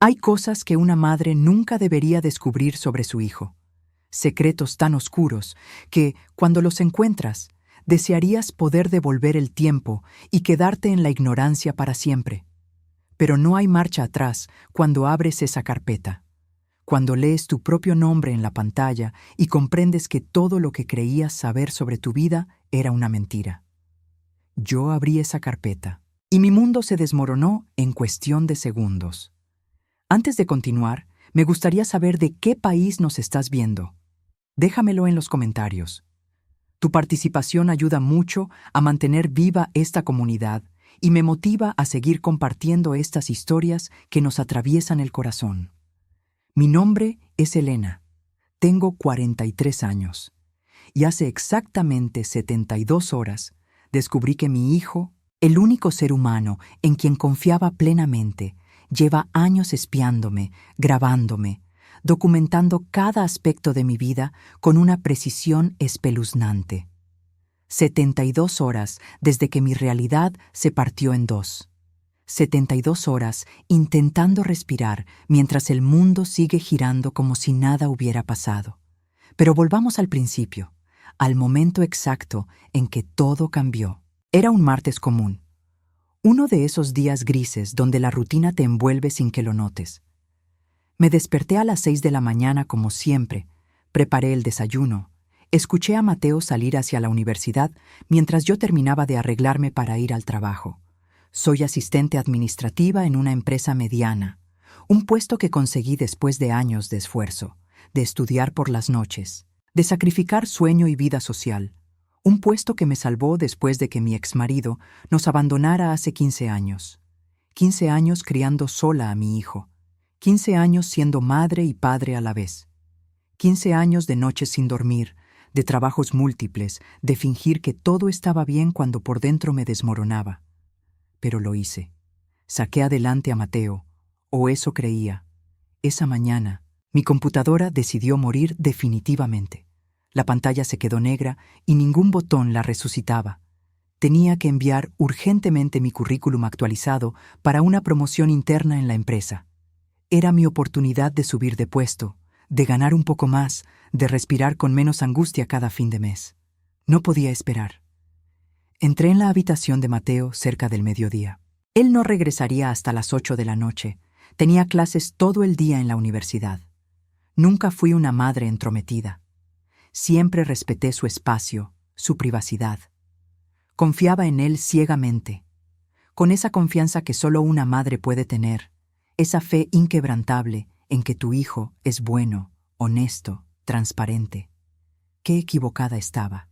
Hay cosas que una madre nunca debería descubrir sobre su hijo, secretos tan oscuros que, cuando los encuentras, desearías poder devolver el tiempo y quedarte en la ignorancia para siempre. Pero no hay marcha atrás cuando abres esa carpeta, cuando lees tu propio nombre en la pantalla y comprendes que todo lo que creías saber sobre tu vida era una mentira. Yo abrí esa carpeta y mi mundo se desmoronó en cuestión de segundos. Antes de continuar, me gustaría saber de qué país nos estás viendo. Déjamelo en los comentarios. Tu participación ayuda mucho a mantener viva esta comunidad y me motiva a seguir compartiendo estas historias que nos atraviesan el corazón. Mi nombre es Elena. Tengo 43 años. Y hace exactamente 72 horas descubrí que mi hijo, el único ser humano en quien confiaba plenamente, lleva años espiándome, grabándome, documentando cada aspecto de mi vida con una precisión espeluznante. 72 horas desde que mi realidad se partió en dos. 72 horas intentando respirar mientras el mundo sigue girando como si nada hubiera pasado. Pero volvamos al principio, al momento exacto en que todo cambió. Era un martes común. Uno de esos días grises donde la rutina te envuelve sin que lo notes. Me desperté a las 6 de la mañana como siempre, preparé el desayuno, escuché a Mateo salir hacia la universidad mientras yo terminaba de arreglarme para ir al trabajo. Soy asistente administrativa en una empresa mediana, un puesto que conseguí después de años de esfuerzo, de estudiar por las noches, de sacrificar sueño y vida social. Un puesto que me salvó después de que mi exmarido nos abandonara hace 15 años. 15 años criando sola a mi hijo. 15 años siendo madre y padre a la vez. 15 años de noches sin dormir, de trabajos múltiples, de fingir que todo estaba bien cuando por dentro me desmoronaba. Pero lo hice. Saqué adelante a Mateo, o eso creía. Esa mañana, mi computadora decidió morir definitivamente. La pantalla se quedó negra y ningún botón la resucitaba. Tenía que enviar urgentemente mi currículum actualizado para una promoción interna en la empresa. Era mi oportunidad de subir de puesto, de ganar un poco más, de respirar con menos angustia cada fin de mes. No podía esperar. Entré en la habitación de Mateo cerca del mediodía. Él no regresaría hasta las 8 de la noche. Tenía clases todo el día en la universidad. Nunca fui una madre entrometida. Siempre respeté su espacio, su privacidad. Confiaba en él ciegamente, con esa confianza que solo una madre puede tener, esa fe inquebrantable en que tu hijo es bueno, honesto, transparente. Qué equivocada estaba.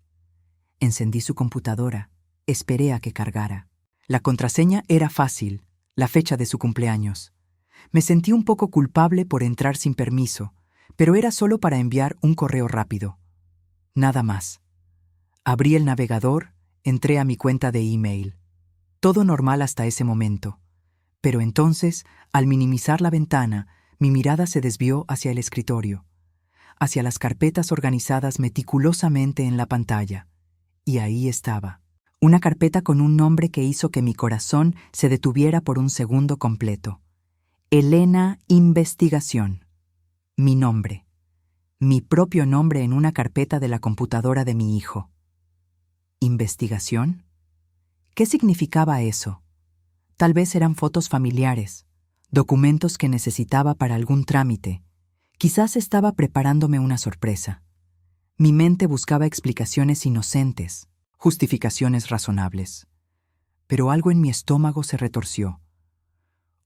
Encendí su computadora, esperé a que cargara. La contraseña era fácil, la fecha de su cumpleaños. Me sentí un poco culpable por entrar sin permiso, pero era solo para enviar un correo rápido. Nada más. Abrí el navegador, entré a mi cuenta de email. Todo normal hasta ese momento. Pero entonces, al minimizar la ventana, mi mirada se desvió hacia el escritorio, hacia las carpetas organizadas meticulosamente en la pantalla. Y ahí estaba. Una carpeta con un nombre que hizo que mi corazón se detuviera por un segundo completo. Elena Investigación. Mi nombre. Mi propio nombre en una carpeta de la computadora de mi hijo. ¿Investigación? ¿Qué significaba eso? Tal vez eran fotos familiares, documentos que necesitaba para algún trámite. Quizás estaba preparándome una sorpresa. Mi mente buscaba explicaciones inocentes, justificaciones razonables. Pero algo en mi estómago se retorció.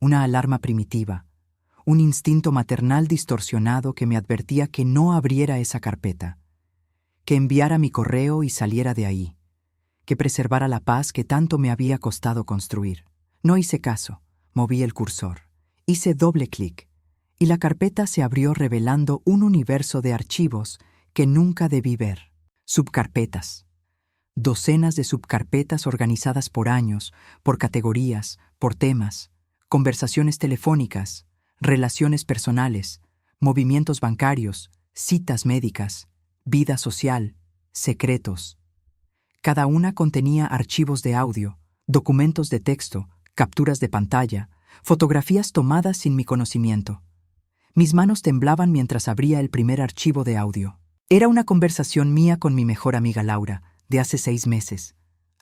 Una alarma primitiva, un instinto maternal distorsionado que me advertía que no abriera esa carpeta, que enviara mi correo y saliera de ahí, que preservara la paz que tanto me había costado construir. No hice caso, moví el cursor, hice doble clic, y la carpeta se abrió revelando un universo de archivos que nunca debí ver. Subcarpetas. Docenas de subcarpetas organizadas por años, por categorías, por temas, conversaciones telefónicas, relaciones personales, movimientos bancarios, citas médicas, vida social, secretos. Cada una contenía archivos de audio, documentos de texto, capturas de pantalla, fotografías tomadas sin mi conocimiento. Mis manos temblaban mientras abría el primer archivo de audio. Era una conversación mía con mi mejor amiga Laura, de hace 6 meses.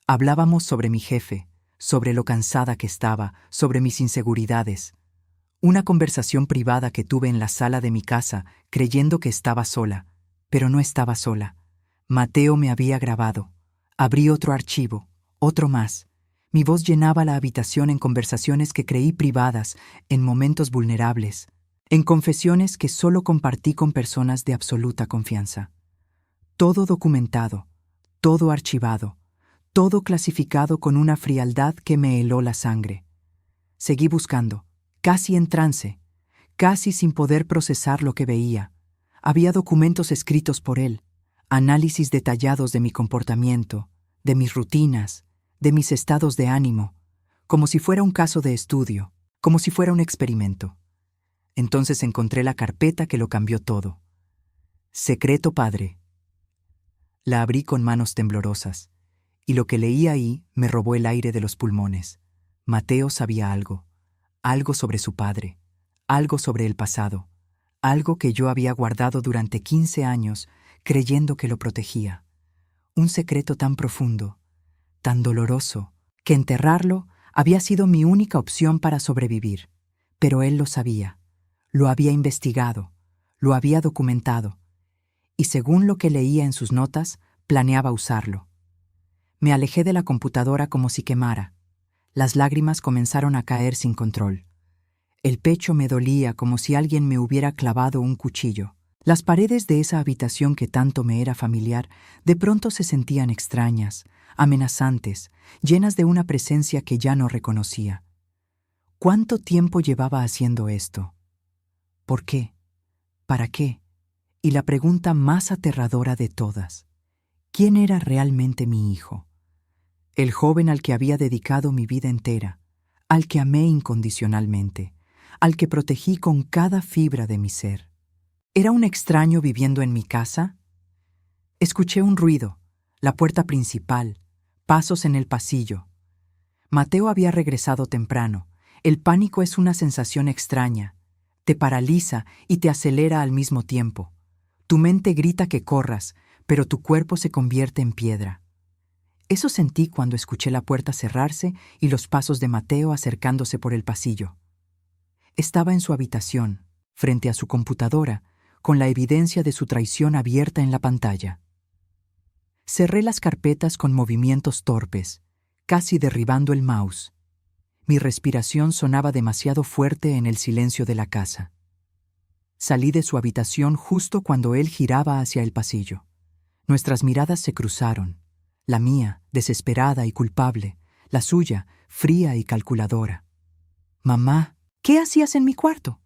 Hablábamos sobre mi jefe, sobre lo cansada que estaba, sobre mis inseguridades. Una conversación privada que tuve en la sala de mi casa, creyendo que estaba sola, pero no estaba sola. Mateo me había grabado. Abrí otro archivo, otro más. Mi voz llenaba la habitación en conversaciones que creí privadas, en momentos vulnerables, en confesiones que solo compartí con personas de absoluta confianza. Todo documentado, todo archivado, todo clasificado con una frialdad que me heló la sangre. Seguí buscando, casi en trance, casi sin poder procesar lo que veía. Había documentos escritos por él, análisis detallados de mi comportamiento, de mis rutinas, de mis estados de ánimo, como si fuera un caso de estudio, como si fuera un experimento. Entonces encontré la carpeta que lo cambió todo. Secreto Padre. La abrí con manos temblorosas, y lo que leí ahí me robó el aire de los pulmones. Mateo sabía algo sobre su padre, algo sobre el pasado, algo que yo había guardado durante 15 años, creyendo que lo protegía. Un secreto tan profundo, tan doloroso, que enterrarlo había sido mi única opción para sobrevivir. Pero él lo sabía, lo había investigado, lo había documentado, y según lo que leía en sus notas, planeaba usarlo. Me alejé de la computadora como si quemara. Las lágrimas comenzaron a caer sin control. El pecho me dolía como si alguien me hubiera clavado un cuchillo. Las paredes de esa habitación que tanto me era familiar de pronto se sentían extrañas, amenazantes, llenas de una presencia que ya no reconocía. ¿Cuánto tiempo llevaba haciendo esto? ¿Por qué? ¿Para qué? Y la pregunta más aterradora de todas: ¿quién era realmente mi hijo? El joven al que había dedicado mi vida entera, al que amé incondicionalmente, al que protegí con cada fibra de mi ser. ¿Era un extraño viviendo en mi casa? Escuché un ruido, la puerta principal, pasos en el pasillo. Mateo había regresado temprano. El pánico es una sensación extraña. Te paraliza y te acelera al mismo tiempo. Tu mente grita que corras, pero tu cuerpo se convierte en piedra. Eso sentí cuando escuché la puerta cerrarse y los pasos de Mateo acercándose por el pasillo. Estaba en su habitación, frente a su computadora, con la evidencia de su traición abierta en la pantalla. Cerré las carpetas con movimientos torpes, casi derribando el mouse. Mi respiración sonaba demasiado fuerte en el silencio de la casa. Salí de su habitación justo cuando él giraba hacia el pasillo. Nuestras miradas se cruzaron. La mía, desesperada y culpable; la suya, fría y calculadora. «Mamá, ¿qué hacías en mi cuarto?»,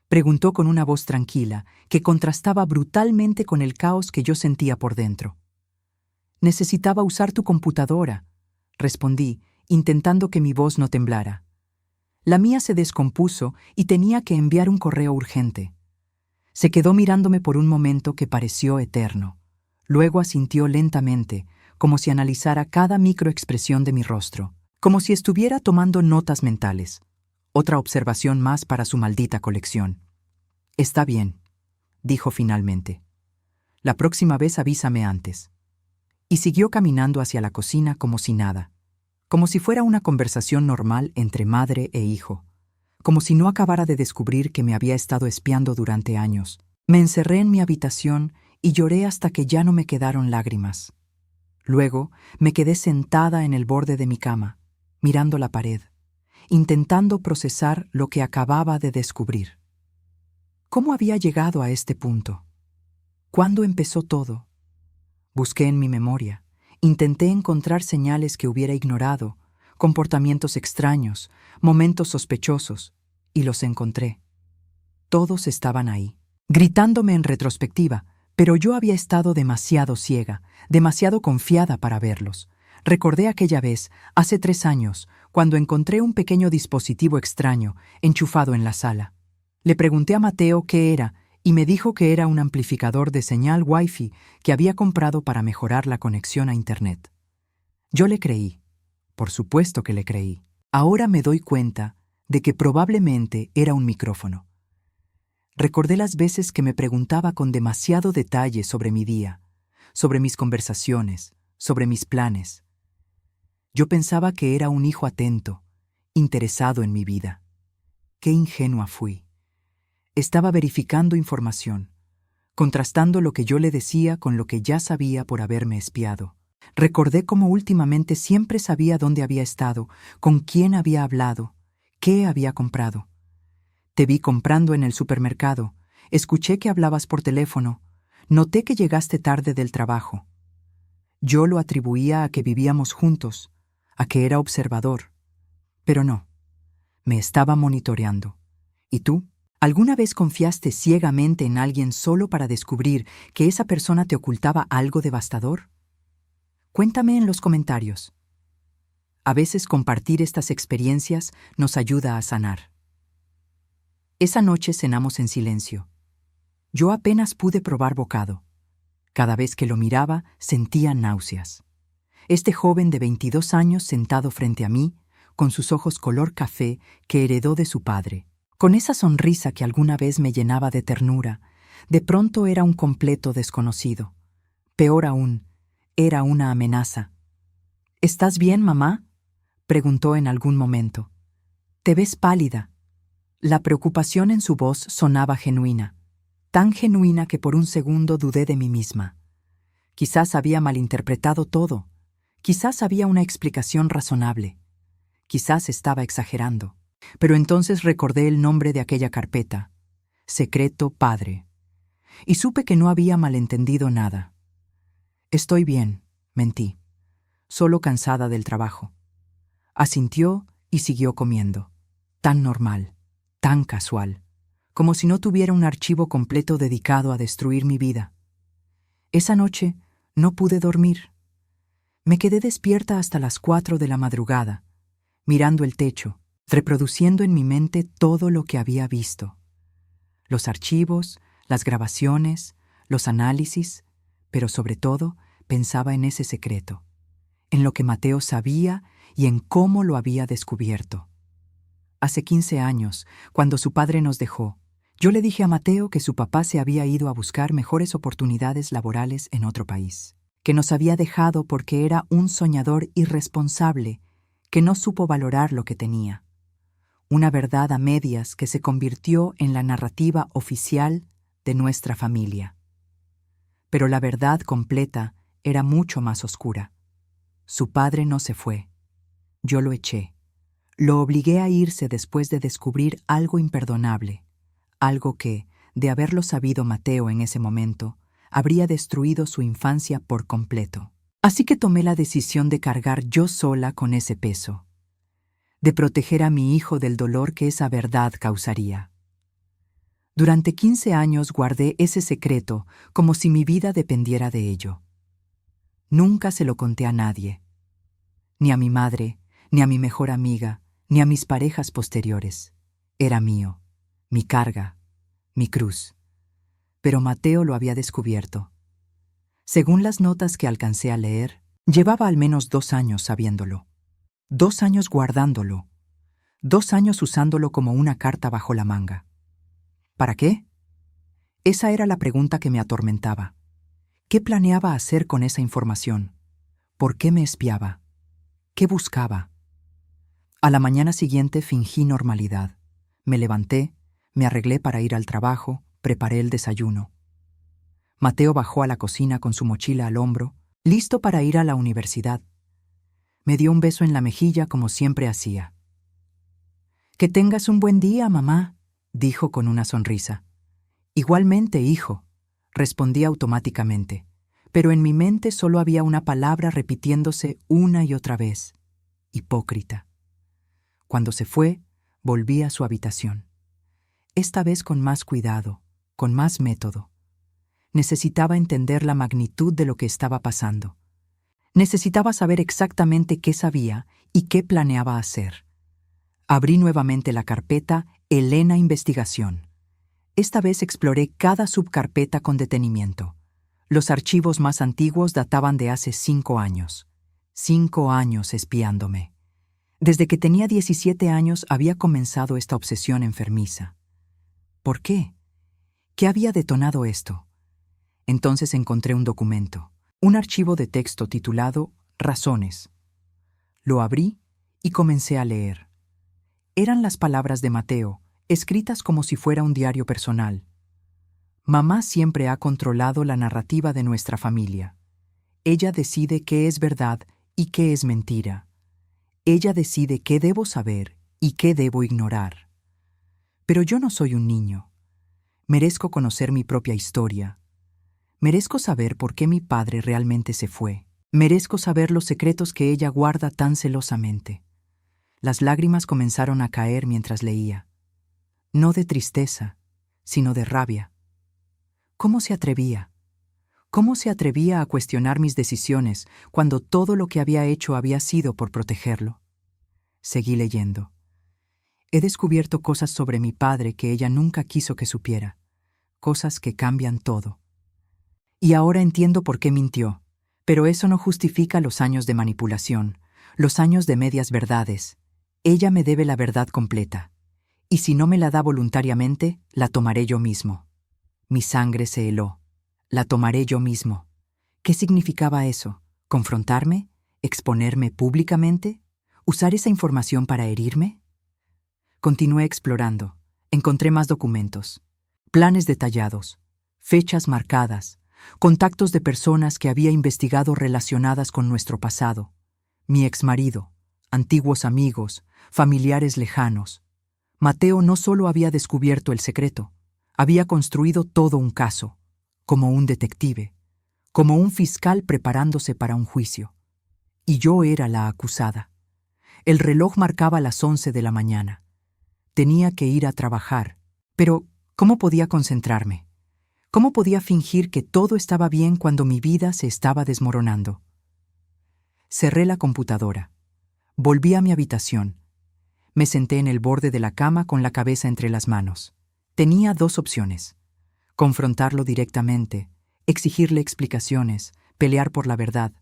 preguntó con una voz tranquila que contrastaba brutalmente con el caos que yo sentía por dentro. «Necesitaba usar tu computadora», respondí, intentando que mi voz no temblara. La mía se descompuso y tenía que enviar un correo urgente. Se quedó mirándome por un momento que pareció eterno. Luego asintió lentamente, como si analizara cada microexpresión de mi rostro, como si estuviera tomando notas mentales. Otra observación más para su maldita colección. «Está bien», dijo finalmente. «La próxima vez avísame antes». Y siguió caminando hacia la cocina como si nada, como si fuera una conversación normal entre madre e hijo, como si no acabara de descubrir que me había estado espiando durante años. Me encerré en mi habitación y lloré hasta que ya no me quedaron lágrimas. Luego me quedé sentada en el borde de mi cama, mirando la pared, intentando procesar lo que acababa de descubrir. ¿Cómo había llegado a este punto? ¿Cuándo empezó todo? Busqué en mi memoria, intenté encontrar señales que hubiera ignorado, comportamientos extraños, momentos sospechosos, y los encontré. Todos estaban ahí, gritándome en retrospectiva, pero yo había estado demasiado ciega, demasiado confiada para verlos. Recordé aquella vez, hace 3 años, cuando encontré un pequeño dispositivo extraño enchufado en la sala. Le pregunté a Mateo qué era y me dijo que era un amplificador de señal Wi-Fi que había comprado para mejorar la conexión a Internet. Yo le creí. Por supuesto que le creí. Ahora me doy cuenta de que probablemente era un micrófono. Recordé las veces que me preguntaba con demasiado detalle sobre mi día, sobre mis conversaciones, sobre mis planes. Yo pensaba que era un hijo atento, interesado en mi vida. Qué ingenua fui. Estaba verificando información, contrastando lo que yo le decía con lo que ya sabía por haberme espiado. Recordé cómo últimamente siempre sabía dónde había estado, con quién había hablado, qué había comprado. Te vi comprando en el supermercado, escuché que hablabas por teléfono, noté que llegaste tarde del trabajo. Yo lo atribuía a que vivíamos juntos, a que era observador. Pero no, me estaba monitoreando. ¿Y tú? ¿Alguna vez confiaste ciegamente en alguien solo para descubrir que esa persona te ocultaba algo devastador? Cuéntame en los comentarios. A veces compartir estas experiencias nos ayuda a sanar. Esa noche cenamos en silencio. Yo apenas pude probar bocado. Cada vez que lo miraba, sentía náuseas. Este joven de 22 años sentado frente a mí, con sus ojos color café que heredó de su padre, con esa sonrisa que alguna vez me llenaba de ternura, de pronto era un completo desconocido. Peor aún, era una amenaza. ¿Estás bien, mamá?, preguntó en algún momento. Te ves pálida. La preocupación en su voz sonaba genuina, tan genuina que por un segundo dudé de mí misma. Quizás había malinterpretado todo. Quizás había una explicación razonable. Quizás estaba exagerando. Pero entonces recordé el nombre de aquella carpeta, Secreto Padre, y supe que no había malentendido nada. Estoy bien, mentí, solo cansada del trabajo. Asintió y siguió comiendo, tan normal, tan casual, como si no tuviera un archivo completo dedicado a destruir mi vida. Esa noche no pude dormir. Me quedé despierta hasta las 4 de la madrugada, mirando el techo, reproduciendo en mi mente todo lo que había visto. Los archivos, las grabaciones, los análisis, pero sobre todo pensaba en ese secreto, en lo que Mateo sabía y en cómo lo había descubierto. Hace 15 años, cuando su padre nos dejó, yo le dije a Mateo que su papá se había ido a buscar mejores oportunidades laborales en otro país, que nos había dejado porque era un soñador irresponsable que no supo valorar lo que tenía. Una verdad a medias que se convirtió en la narrativa oficial de nuestra familia. Pero la verdad completa era mucho más oscura. Su padre no se fue. Yo lo eché. Lo obligué a irse después de descubrir algo imperdonable, algo que, de haberlo sabido Mateo en ese momento, habría destruido su infancia por completo. Así que tomé la decisión de cargar yo sola con ese peso, de proteger a mi hijo del dolor que esa verdad causaría. Durante 15 años guardé ese secreto como si mi vida dependiera de ello. Nunca se lo conté a nadie, ni a mi madre, ni a mi mejor amiga, ni a mis parejas posteriores. Era mío, mi carga, mi cruz. Pero Mateo lo había descubierto. Según las notas que alcancé a leer, llevaba al menos 2 años sabiéndolo, 2 años guardándolo, 2 años usándolo como una carta bajo la manga. ¿Para qué? Esa era la pregunta que me atormentaba. ¿Qué planeaba hacer con esa información? ¿Por qué me espiaba? ¿Qué buscaba? A la mañana siguiente fingí normalidad. Me levanté, me arreglé para ir al trabajo, preparé el desayuno. Mateo bajó a la cocina con su mochila al hombro, listo para ir a la universidad. Me dio un beso en la mejilla como siempre hacía. «Que tengas un buen día, mamá», dijo con una sonrisa. «Igualmente, hijo», respondí automáticamente, pero en mi mente solo había una palabra repitiéndose una y otra vez: hipócrita. Cuando se fue, volví a su habitación. Esta vez con más cuidado, con más método. Necesitaba entender la magnitud de lo que estaba pasando. Necesitaba saber exactamente qué sabía y qué planeaba hacer. Abrí nuevamente la carpeta Elena Investigación. Esta vez exploré cada subcarpeta con detenimiento. Los archivos más antiguos databan de hace 5 años. 5 años espiándome. Desde que tenía 17 años había comenzado esta obsesión enfermiza. ¿Por qué? ¿Qué había detonado esto? Entonces encontré un documento, un archivo de texto titulado Razones. Lo abrí y comencé a leer. Eran las palabras de Mateo, escritas como si fuera un diario personal. Mamá siempre ha controlado la narrativa de nuestra familia. Ella decide qué es verdad y qué es mentira. Ella decide qué debo saber y qué debo ignorar. Pero yo no soy un niño. Merezco conocer mi propia historia. Merezco saber por qué mi padre realmente se fue. Merezco saber los secretos que ella guarda tan celosamente. Las lágrimas comenzaron a caer mientras leía. No de tristeza, sino de rabia. ¿Cómo se atrevía? ¿Cómo se atrevía a cuestionar mis decisiones cuando todo lo que había hecho había sido por protegerlo? Seguí leyendo. He descubierto cosas sobre mi padre que ella nunca quiso que supiera, cosas que cambian todo. Y ahora entiendo por qué mintió, pero eso no justifica los años de manipulación, los años de medias verdades. Ella me debe la verdad completa, y si no me la da voluntariamente, la tomaré yo mismo. Mi sangre se heló. La tomaré yo mismo. ¿Qué significaba eso? ¿Confrontarme? ¿Exponerme públicamente? ¿Usar esa información para herirme? Continué explorando. Encontré más documentos. Planes detallados. Fechas marcadas. Contactos de personas que había investigado relacionadas con nuestro pasado. Mi exmarido. Antiguos amigos. Familiares lejanos. Mateo no solo había descubierto el secreto. Había construido todo un caso. Como un detective, como un fiscal preparándose para un juicio. Y yo era la acusada. El reloj marcaba las 11 de la mañana. Tenía que ir a trabajar, pero ¿cómo podía concentrarme? ¿Cómo podía fingir que todo estaba bien cuando mi vida se estaba desmoronando? Cerré la computadora. Volví a mi habitación. Me senté en el borde de la cama con la cabeza entre las manos. Tenía dos opciones. Confrontarlo directamente, exigirle explicaciones, pelear por la verdad,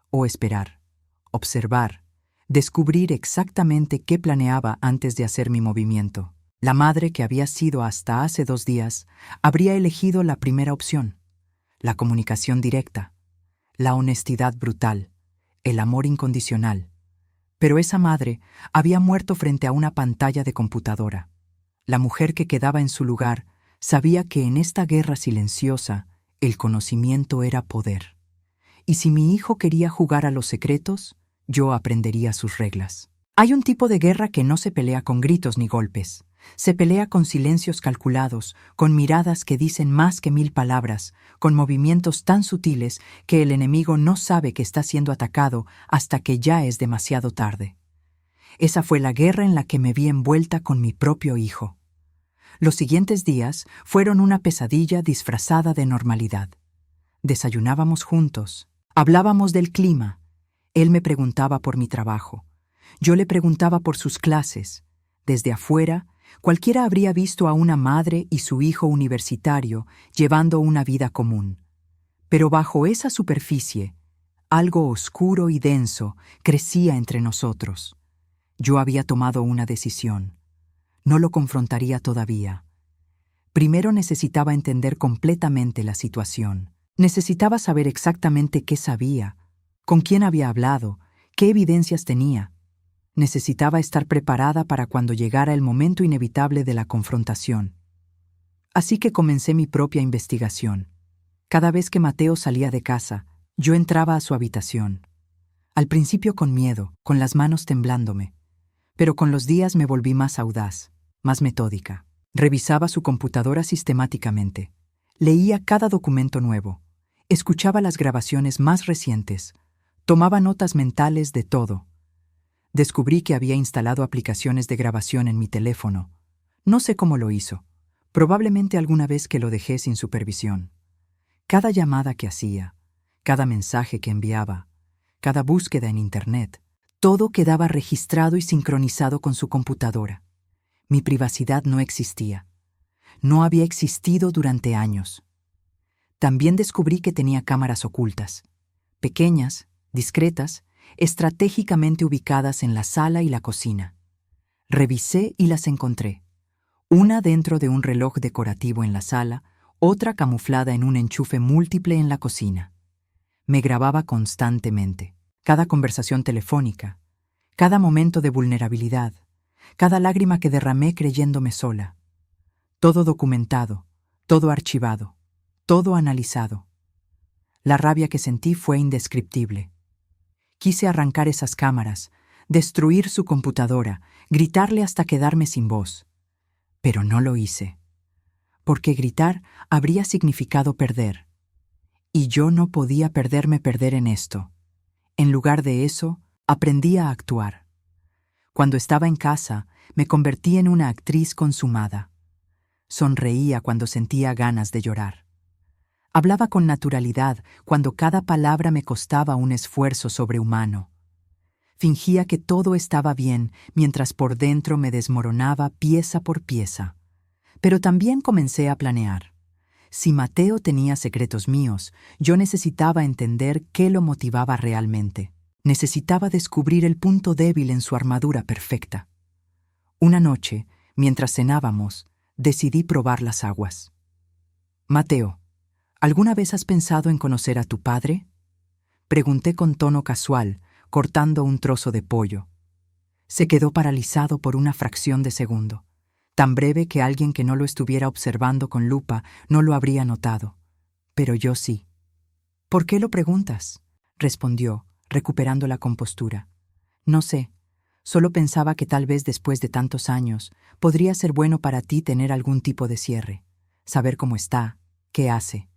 o esperar, observar, descubrir exactamente qué planeaba antes de hacer mi movimiento. La madre que había sido hasta hace 2 días habría elegido la primera opción, la comunicación directa, la honestidad brutal, el amor incondicional. Pero esa madre había muerto frente a una pantalla de computadora. La mujer que quedaba en su lugar sabía que en esta guerra silenciosa el conocimiento era poder. Y si mi hijo quería jugar a los secretos, yo aprendería sus reglas. Hay un tipo de guerra que no se pelea con gritos ni golpes. Se pelea con silencios calculados, con miradas que dicen más que 1000 palabras, con movimientos tan sutiles que el enemigo no sabe que está siendo atacado hasta que ya es demasiado tarde. Esa fue la guerra en la que me vi envuelta con mi propio hijo. Los siguientes días fueron una pesadilla disfrazada de normalidad. Desayunábamos juntos, hablábamos del clima. Él me preguntaba por mi trabajo. Yo le preguntaba por sus clases. Desde afuera, cualquiera habría visto a una madre y su hijo universitario llevando una vida común. Pero bajo esa superficie, algo oscuro y denso crecía entre nosotros. Yo había tomado una decisión. No lo confrontaría todavía. Primero necesitaba entender completamente la situación. Necesitaba saber exactamente qué sabía, con quién había hablado, qué evidencias tenía. Necesitaba estar preparada para cuando llegara el momento inevitable de la confrontación. Así que comencé mi propia investigación. Cada vez que Mateo salía de casa, yo entraba a su habitación. Al principio con miedo, con las manos temblándome, pero con los días me volví más audaz, más metódica. Revisaba su computadora sistemáticamente. Leía cada documento nuevo. Escuchaba las grabaciones más recientes. Tomaba notas mentales de todo. Descubrí que había instalado aplicaciones de grabación en mi teléfono. No sé cómo lo hizo. Probablemente alguna vez que lo dejé sin supervisión. Cada llamada que hacía, cada mensaje que enviaba, cada búsqueda en Internet, todo quedaba registrado y sincronizado con su computadora. Mi privacidad no existía. No había existido durante años. También descubrí que tenía cámaras ocultas, pequeñas, discretas, estratégicamente ubicadas en la sala y la cocina. Revisé y las encontré. Una dentro de un reloj decorativo en la sala, otra camuflada en un enchufe múltiple en la cocina. Me grababa constantemente. Cada conversación telefónica, cada momento de vulnerabilidad, cada lágrima que derramé creyéndome sola. Todo documentado, todo archivado, todo analizado. La rabia que sentí fue indescriptible. Quise arrancar esas cámaras, destruir su computadora, gritarle hasta quedarme sin voz. Pero no lo hice, porque gritar habría significado perder. Y yo no podía perder en esto. En lugar de eso, aprendí a actuar. Cuando estaba en casa, me convertí en una actriz consumada. Sonreía cuando sentía ganas de llorar. Hablaba con naturalidad cuando cada palabra me costaba un esfuerzo sobrehumano. Fingía que todo estaba bien mientras por dentro me desmoronaba pieza por pieza. Pero también comencé a planear. Si Mateo tenía secretos míos, yo necesitaba entender qué lo motivaba realmente. Necesitaba descubrir el punto débil en su armadura perfecta. Una noche, mientras cenábamos, decidí probar las aguas. Mateo, ¿alguna vez has pensado en conocer a tu padre? Pregunté con tono casual, cortando un trozo de pollo. Se quedó paralizado por una fracción de segundo, tan breve que alguien que no lo estuviera observando con lupa no lo habría notado. Pero yo sí. ¿Por qué lo preguntas?, respondió, recuperando la compostura. No sé, solo pensaba que tal vez después de tantos años podría ser bueno para ti tener algún tipo de cierre, saber cómo está, qué hace.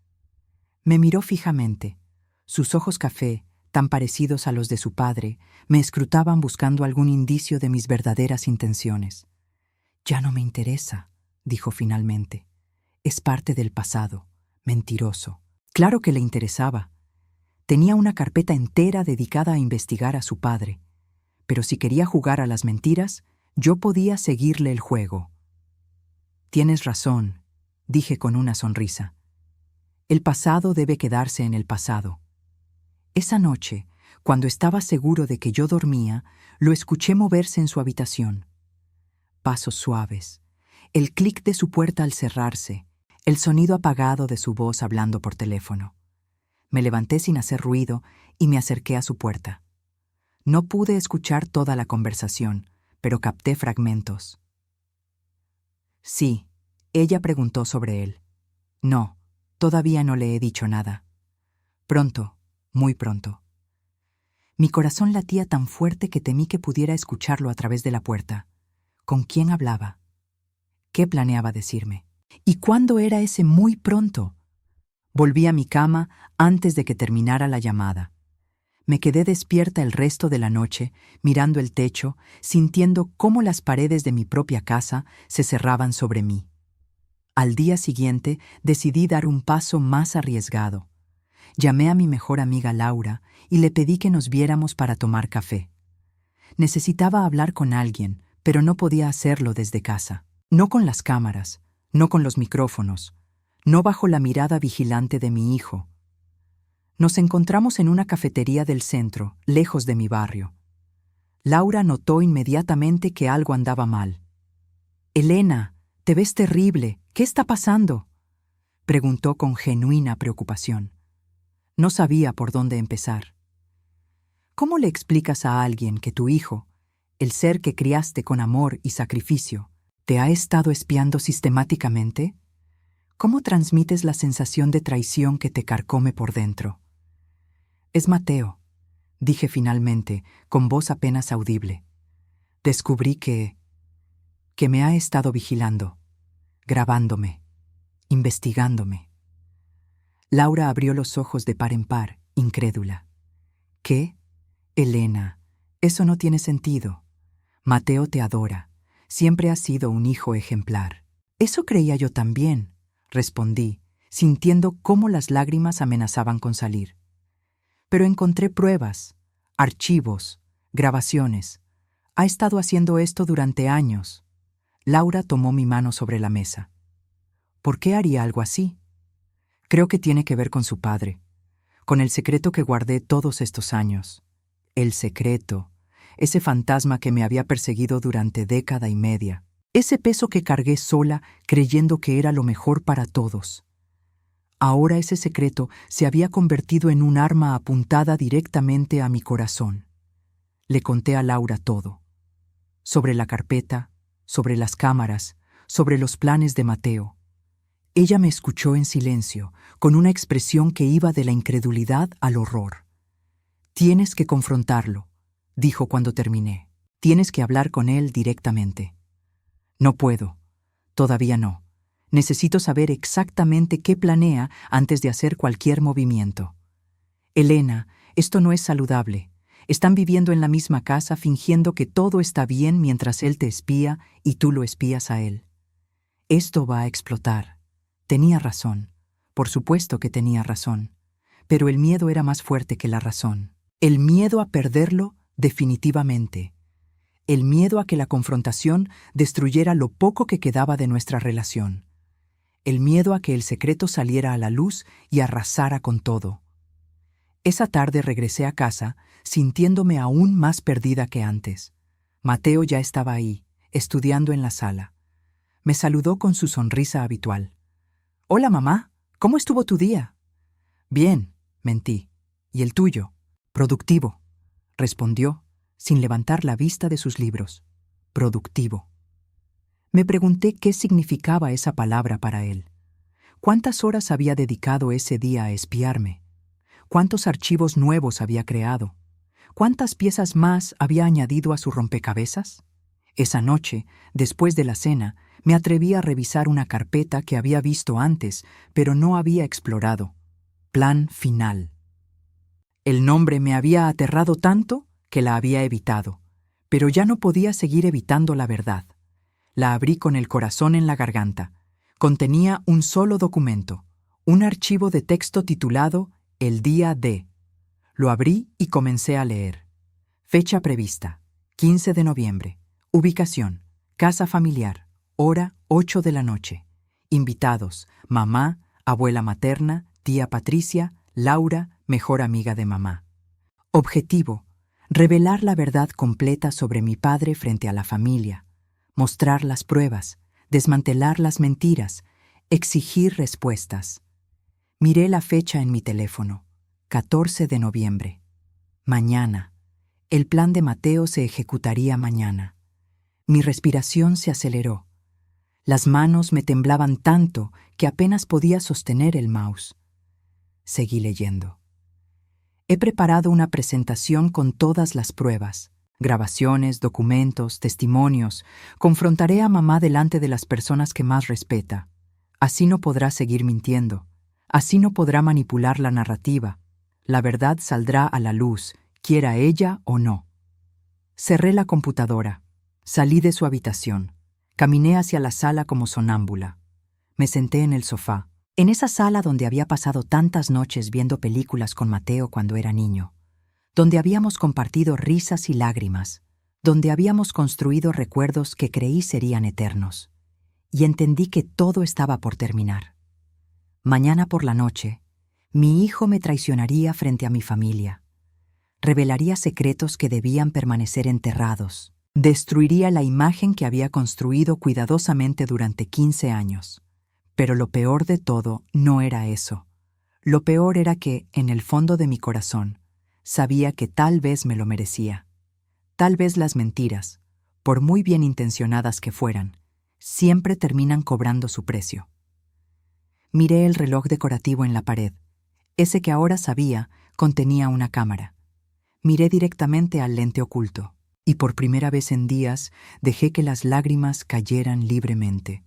Me miró fijamente. Sus ojos café, tan parecidos a los de su padre, me escrutaban buscando algún indicio de mis verdaderas intenciones. Ya no me interesa, dijo finalmente. Es parte del pasado, mentiroso. Claro que le interesaba. Tenía una carpeta entera dedicada a investigar a su padre. Pero si quería jugar a las mentiras, yo podía seguirle el juego. Tienes razón, dije con una sonrisa. El pasado debe quedarse en el pasado. Esa noche, cuando estaba seguro de que yo dormía, lo escuché moverse en su habitación. Pasos suaves, el clic de su puerta al cerrarse, el sonido apagado de su voz hablando por teléfono. Me levanté sin hacer ruido y me acerqué a su puerta. No pude escuchar toda la conversación, pero capté fragmentos. Sí, ella preguntó sobre él. No, todavía no le he dicho nada. Pronto, muy pronto. Mi corazón latía tan fuerte que temí que pudiera escucharlo a través de la puerta. ¿Con quién hablaba? ¿Qué planeaba decirme? ¿Y cuándo era ese muy pronto? Volví a mi cama antes de que terminara la llamada. Me quedé despierta el resto de la noche, mirando el techo, sintiendo cómo las paredes de mi propia casa se cerraban sobre mí. Al día siguiente decidí dar un paso más arriesgado. Llamé a mi mejor amiga Laura y le pedí que nos viéramos para tomar café. Necesitaba hablar con alguien, pero no podía hacerlo desde casa. No con las cámaras, no con los micrófonos, no bajo la mirada vigilante de mi hijo. Nos encontramos en una cafetería del centro, lejos de mi barrio. Laura notó inmediatamente que algo andaba mal. «Elena, te ves terrible. ¿Qué está pasando?», preguntó con genuina preocupación. No sabía por dónde empezar. ¿Cómo le explicas a alguien que tu hijo, el ser que criaste con amor y sacrificio, te ha estado espiando sistemáticamente? ¿Cómo transmites la sensación de traición que te carcome por dentro? Es Mateo, dije finalmente, con voz apenas audible. Descubrí que me ha estado vigilando, grabándome, investigándome. Laura abrió los ojos de par en par, incrédula. ¿Qué? Elena, eso no tiene sentido. Mateo te adora. Siempre has sido un hijo ejemplar. Eso creía yo también, respondí, sintiendo cómo las lágrimas amenazaban con salir. Pero encontré pruebas, archivos, grabaciones. Ha estado haciendo esto durante años. Laura tomó mi mano sobre la mesa. ¿Por qué haría algo así? Creo que tiene que ver con su padre, con el secreto que guardé todos estos años. el secreto, ese fantasma que me había perseguido durante década y media, ese peso que cargué sola creyendo que era lo mejor para todos. Ahora ese secreto se había convertido en un arma apuntada directamente a mi corazón. Le conté a Laura todo. Sobre la carpeta, sobre las cámaras, sobre los planes de Mateo. Ella me escuchó en silencio, con una expresión que iba de la incredulidad al horror. «Tienes que confrontarlo», dijo cuando terminé. «Tienes que hablar con él directamente». «No puedo. Todavía no. Necesito saber exactamente qué planea antes de hacer cualquier movimiento». «Elena, esto no es saludable. Están viviendo en la misma casa fingiendo que todo está bien mientras él te espía y tú lo espías a él. Esto va a explotar». Tenía razón. Por supuesto que tenía razón. Pero el miedo era más fuerte que la razón. El miedo a perderlo definitivamente. El miedo a que la confrontación destruyera lo poco que quedaba de nuestra relación. El miedo a que el secreto saliera a la luz y arrasara con todo. Esa tarde regresé a casa, sintiéndome aún más perdida que antes. Mateo ya estaba ahí, estudiando en la sala. Me saludó con su sonrisa habitual. «Hola, mamá. ¿Cómo estuvo tu día?» «Bien», mentí. «¿Y el tuyo?» «Productivo», respondió, sin levantar la vista de sus libros. Productivo. Me pregunté qué significaba esa palabra para él. ¿Cuántas horas había dedicado ese día a espiarme? ¿Cuántos archivos nuevos había creado? ¿Cuántas piezas más había añadido a su rompecabezas? Esa noche, después de la cena, me atreví a revisar una carpeta que había visto antes, pero no había explorado. Plan final. El nombre me había aterrado tanto que la había evitado, pero ya no podía seguir evitando la verdad. La abrí con el corazón en la garganta. Contenía un solo documento, un archivo de texto titulado El día de. Lo abrí y comencé a leer. Fecha prevista, 15 de noviembre. Ubicación, casa familiar. Hora 8 de la noche. Invitados, mamá, abuela materna, tía Patricia, Laura, mejor amiga de mamá. Objetivo, revelar la verdad completa sobre mi padre frente a la familia, mostrar las pruebas, desmantelar las mentiras, exigir respuestas. Miré la fecha en mi teléfono, 14 de noviembre. Mañana. El plan de Mateo se ejecutaría mañana. Mi respiración se aceleró. Las manos me temblaban tanto que apenas podía sostener el mouse. Seguí leyendo. He preparado una presentación con todas las pruebas, grabaciones, documentos, testimonios. Confrontaré a mamá delante de las personas que más respeta. Así no podrá seguir mintiendo. Así no podrá manipular la narrativa. La verdad saldrá a la luz, quiera ella o no. Cerré la computadora. Salí de su habitación. Caminé hacia la sala como sonámbula. Me senté en el sofá, en esa sala donde había pasado tantas noches viendo películas con Mateo cuando era niño, donde habíamos compartido risas y lágrimas, donde habíamos construido recuerdos que creí serían eternos. Y entendí que todo estaba por terminar. Mañana por la noche, mi hijo me traicionaría frente a mi familia. Revelaría secretos que debían permanecer enterrados. Destruiría la imagen que había construido cuidadosamente durante 15 años. Pero lo peor de todo no era eso. Lo peor era que, en el fondo de mi corazón, sabía que tal vez me lo merecía. Tal vez las mentiras, por muy bien intencionadas que fueran, siempre terminan cobrando su precio. Miré el reloj decorativo en la pared. Ese que ahora sabía contenía una cámara. Miré directamente al lente oculto. Y por primera vez en días dejé que las lágrimas cayeran libremente.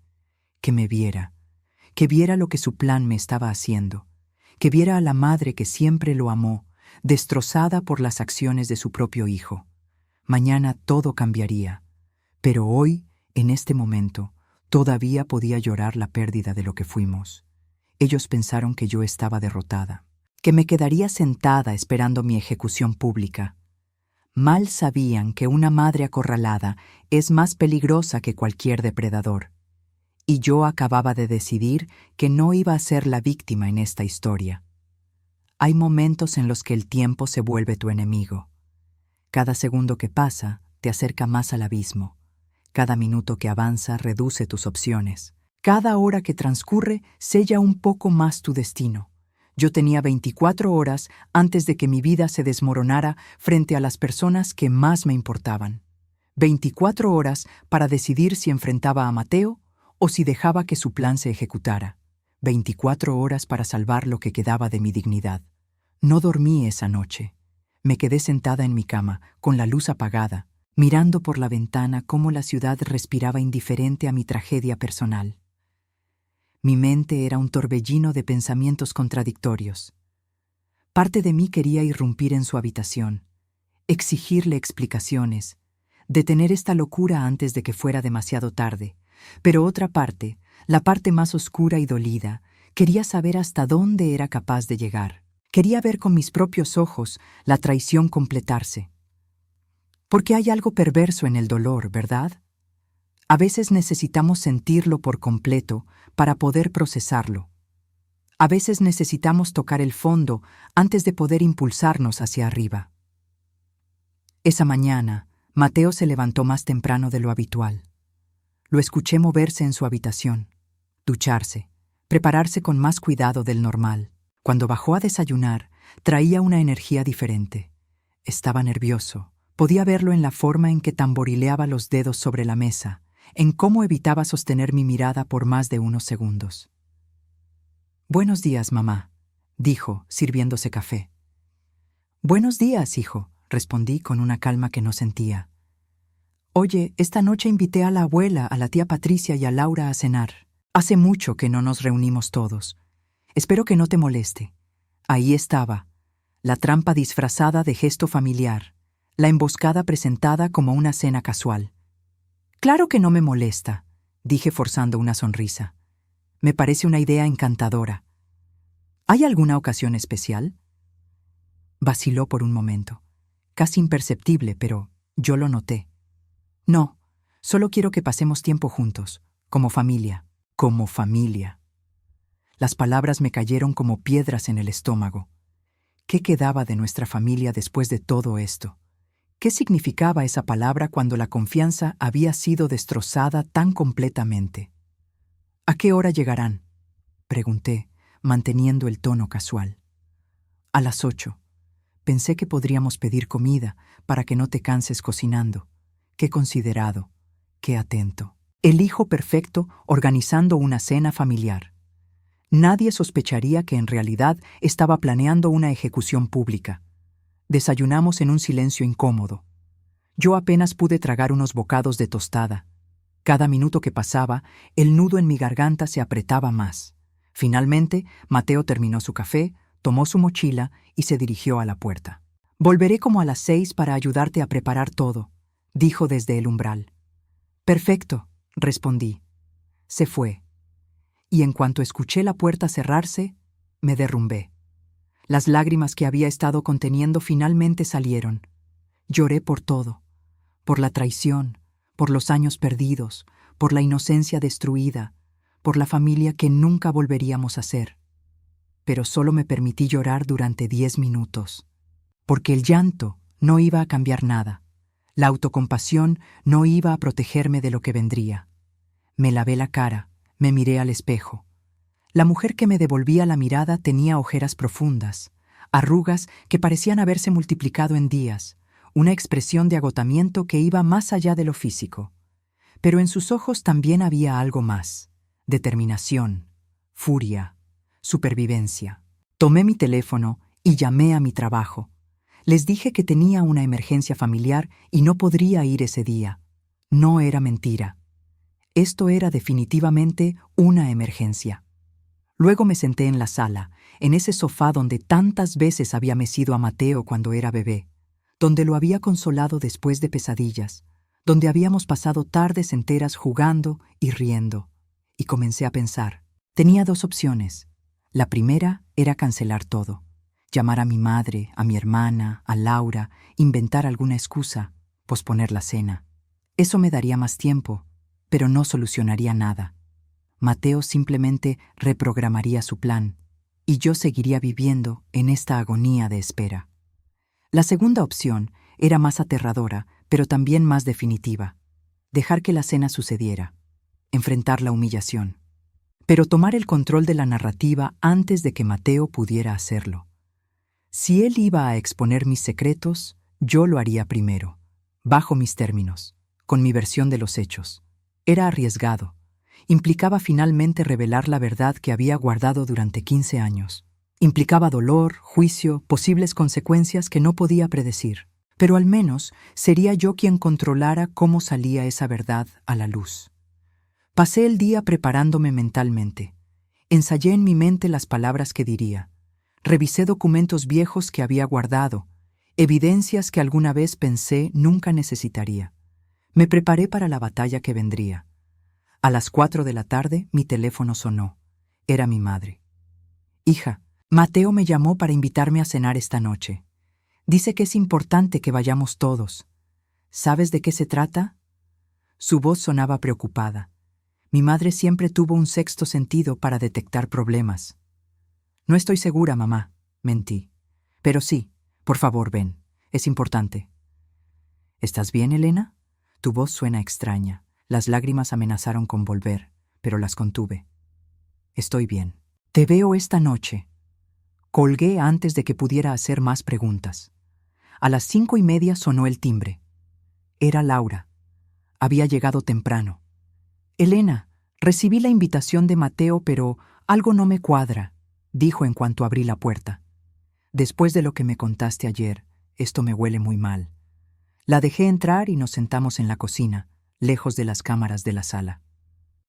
Que me viera. Que viera lo que su plan me estaba haciendo. Que viera a la madre que siempre lo amó, destrozada por las acciones de su propio hijo. Mañana todo cambiaría. Pero hoy, en este momento, todavía podía llorar la pérdida de lo que fuimos. Ellos pensaron que yo estaba derrotada, que me quedaría sentada esperando mi ejecución pública. Mal sabían que una madre acorralada es más peligrosa que cualquier depredador. Y yo acababa de decidir que no iba a ser la víctima en esta historia. Hay momentos en los que el tiempo se vuelve tu enemigo. Cada segundo que pasa te acerca más al abismo. Cada minuto que avanza reduce tus opciones. Cada hora que transcurre sella un poco más tu destino. Yo tenía 24 horas antes de que mi vida se desmoronara frente a las personas que más me importaban. 24 horas para decidir si enfrentaba a Mateo o si dejaba que su plan se ejecutara. 24 horas para salvar lo que quedaba de mi dignidad. No dormí esa noche. Me quedé sentada en mi cama, con la luz apagada, mirando por la ventana cómo la ciudad respiraba indiferente a mi tragedia personal. Mi mente era un torbellino de pensamientos contradictorios. Parte de mí quería irrumpir en su habitación, exigirle explicaciones, detener esta locura antes de que fuera demasiado tarde, pero otra parte, la parte más oscura y dolida, quería saber hasta dónde era capaz de llegar. Quería ver con mis propios ojos la traición completarse. Porque hay algo perverso en el dolor, ¿verdad? A veces necesitamos sentirlo por completo para poder procesarlo. A veces necesitamos tocar el fondo antes de poder impulsarnos hacia arriba. Esa mañana, Mateo se levantó más temprano de lo habitual. Lo escuché moverse en su habitación, ducharse, prepararse con más cuidado del normal. Cuando bajó a desayunar, traía una energía diferente. Estaba nervioso. Podía verlo en la forma en que tamborileaba los dedos sobre la mesa, en cómo evitaba sostener mi mirada por más de unos segundos. «Buenos días, mamá», dijo, sirviéndose café. «Buenos días, hijo», respondí con una calma que no sentía. «Oye, esta noche invité a la abuela, a la tía Patricia y a Laura a cenar. Hace mucho que no nos reunimos todos. Espero que no te moleste». Ahí estaba, la trampa disfrazada de gesto familiar, la emboscada presentada como una cena casual. «Claro que no me molesta», dije forzando una sonrisa. «Me parece una idea encantadora. ¿Hay alguna ocasión especial?» Vaciló por un momento, casi imperceptible, pero yo lo noté. «No, solo quiero que pasemos tiempo juntos, como familia». «Como familia». Las palabras me cayeron como piedras en el estómago. ¿Qué quedaba de nuestra familia después de todo esto? ¿Qué significaba esa palabra cuando la confianza había sido destrozada tan completamente? «¿A qué hora llegarán?», pregunté, manteniendo el tono casual. «A las 8. Pensé que podríamos pedir comida para que no te canses cocinando. Qué considerado, qué atento. El hijo perfecto organizando una cena familiar. Nadie sospecharía que en realidad estaba planeando una ejecución pública. Desayunamos en un silencio incómodo. Yo apenas pude tragar unos bocados de tostada. Cada minuto que pasaba, el nudo en mi garganta se apretaba más. Finalmente, Mateo terminó su café, tomó su mochila y se dirigió a la puerta. «Volveré como a las 6 para ayudarte a preparar todo», dijo desde el umbral. «Perfecto», respondí. Se fue. Y en cuanto escuché la puerta cerrarse, me derrumbé. Las lágrimas que había estado conteniendo finalmente salieron. Lloré por todo, por la traición, por los años perdidos, por la inocencia destruida, por la familia que nunca volveríamos a ser. Pero solo me permití llorar durante 10 minutos, porque el llanto no iba a cambiar nada. La autocompasión no iba a protegerme de lo que vendría. Me lavé la cara, me miré al espejo. La mujer que me devolvía la mirada tenía ojeras profundas, arrugas que parecían haberse multiplicado en días, una expresión de agotamiento que iba más allá de lo físico. Pero en sus ojos también había algo más: determinación, furia, supervivencia. Tomé mi teléfono y llamé a mi trabajo. Les dije que tenía una emergencia familiar y no podría ir ese día. No era mentira. Esto era definitivamente una emergencia. Luego me senté en la sala, en ese sofá donde tantas veces había mecido a Mateo cuando era bebé, donde lo había consolado después de pesadillas, donde habíamos pasado tardes enteras jugando y riendo. Y comencé a pensar. Tenía 2 opciones. La primera era cancelar todo. Llamar a mi madre, a mi hermana, a Laura, inventar alguna excusa, posponer la cena. Eso me daría más tiempo, pero no solucionaría nada. Mateo simplemente reprogramaría su plan, y yo seguiría viviendo en esta agonía de espera. La segunda opción era más aterradora, pero también más definitiva. Dejar que la cena sucediera. Enfrentar la humillación. Pero tomar el control de la narrativa antes de que Mateo pudiera hacerlo. Si él iba a exponer mis secretos, yo lo haría primero, bajo mis términos, con mi versión de los hechos. Era arriesgado. Implicaba finalmente revelar la verdad que había guardado durante 15 años. Implicaba dolor, juicio, posibles consecuencias que no podía predecir. Pero al menos sería yo quien controlara cómo salía esa verdad a la luz. Pasé el día preparándome mentalmente. Ensayé en mi mente las palabras que diría. Revisé documentos viejos que había guardado, evidencias que alguna vez pensé nunca necesitaría. Me preparé para la batalla que vendría. A las 4 de la tarde mi teléfono sonó. Era mi madre. Hija, Mateo me llamó para invitarme a cenar esta noche. Dice que es importante que vayamos todos. ¿Sabes de qué se trata? Su voz sonaba preocupada. Mi madre siempre tuvo un sexto sentido para detectar problemas. No estoy segura, mamá, mentí. Pero sí, por favor, ven. Es importante. ¿Estás bien, Elena? Tu voz suena extraña. Las lágrimas amenazaron con volver, pero las contuve. Estoy bien. Te veo esta noche. Colgué antes de que pudiera hacer más preguntas. A las 5:30 sonó el timbre. Era Laura. Había llegado temprano. Elena, recibí la invitación de Mateo, pero algo no me cuadra, dijo en cuanto abrí la puerta. Después de lo que me contaste ayer, esto me huele muy mal. La dejé entrar y nos sentamos en la cocina, lejos de las cámaras de la sala.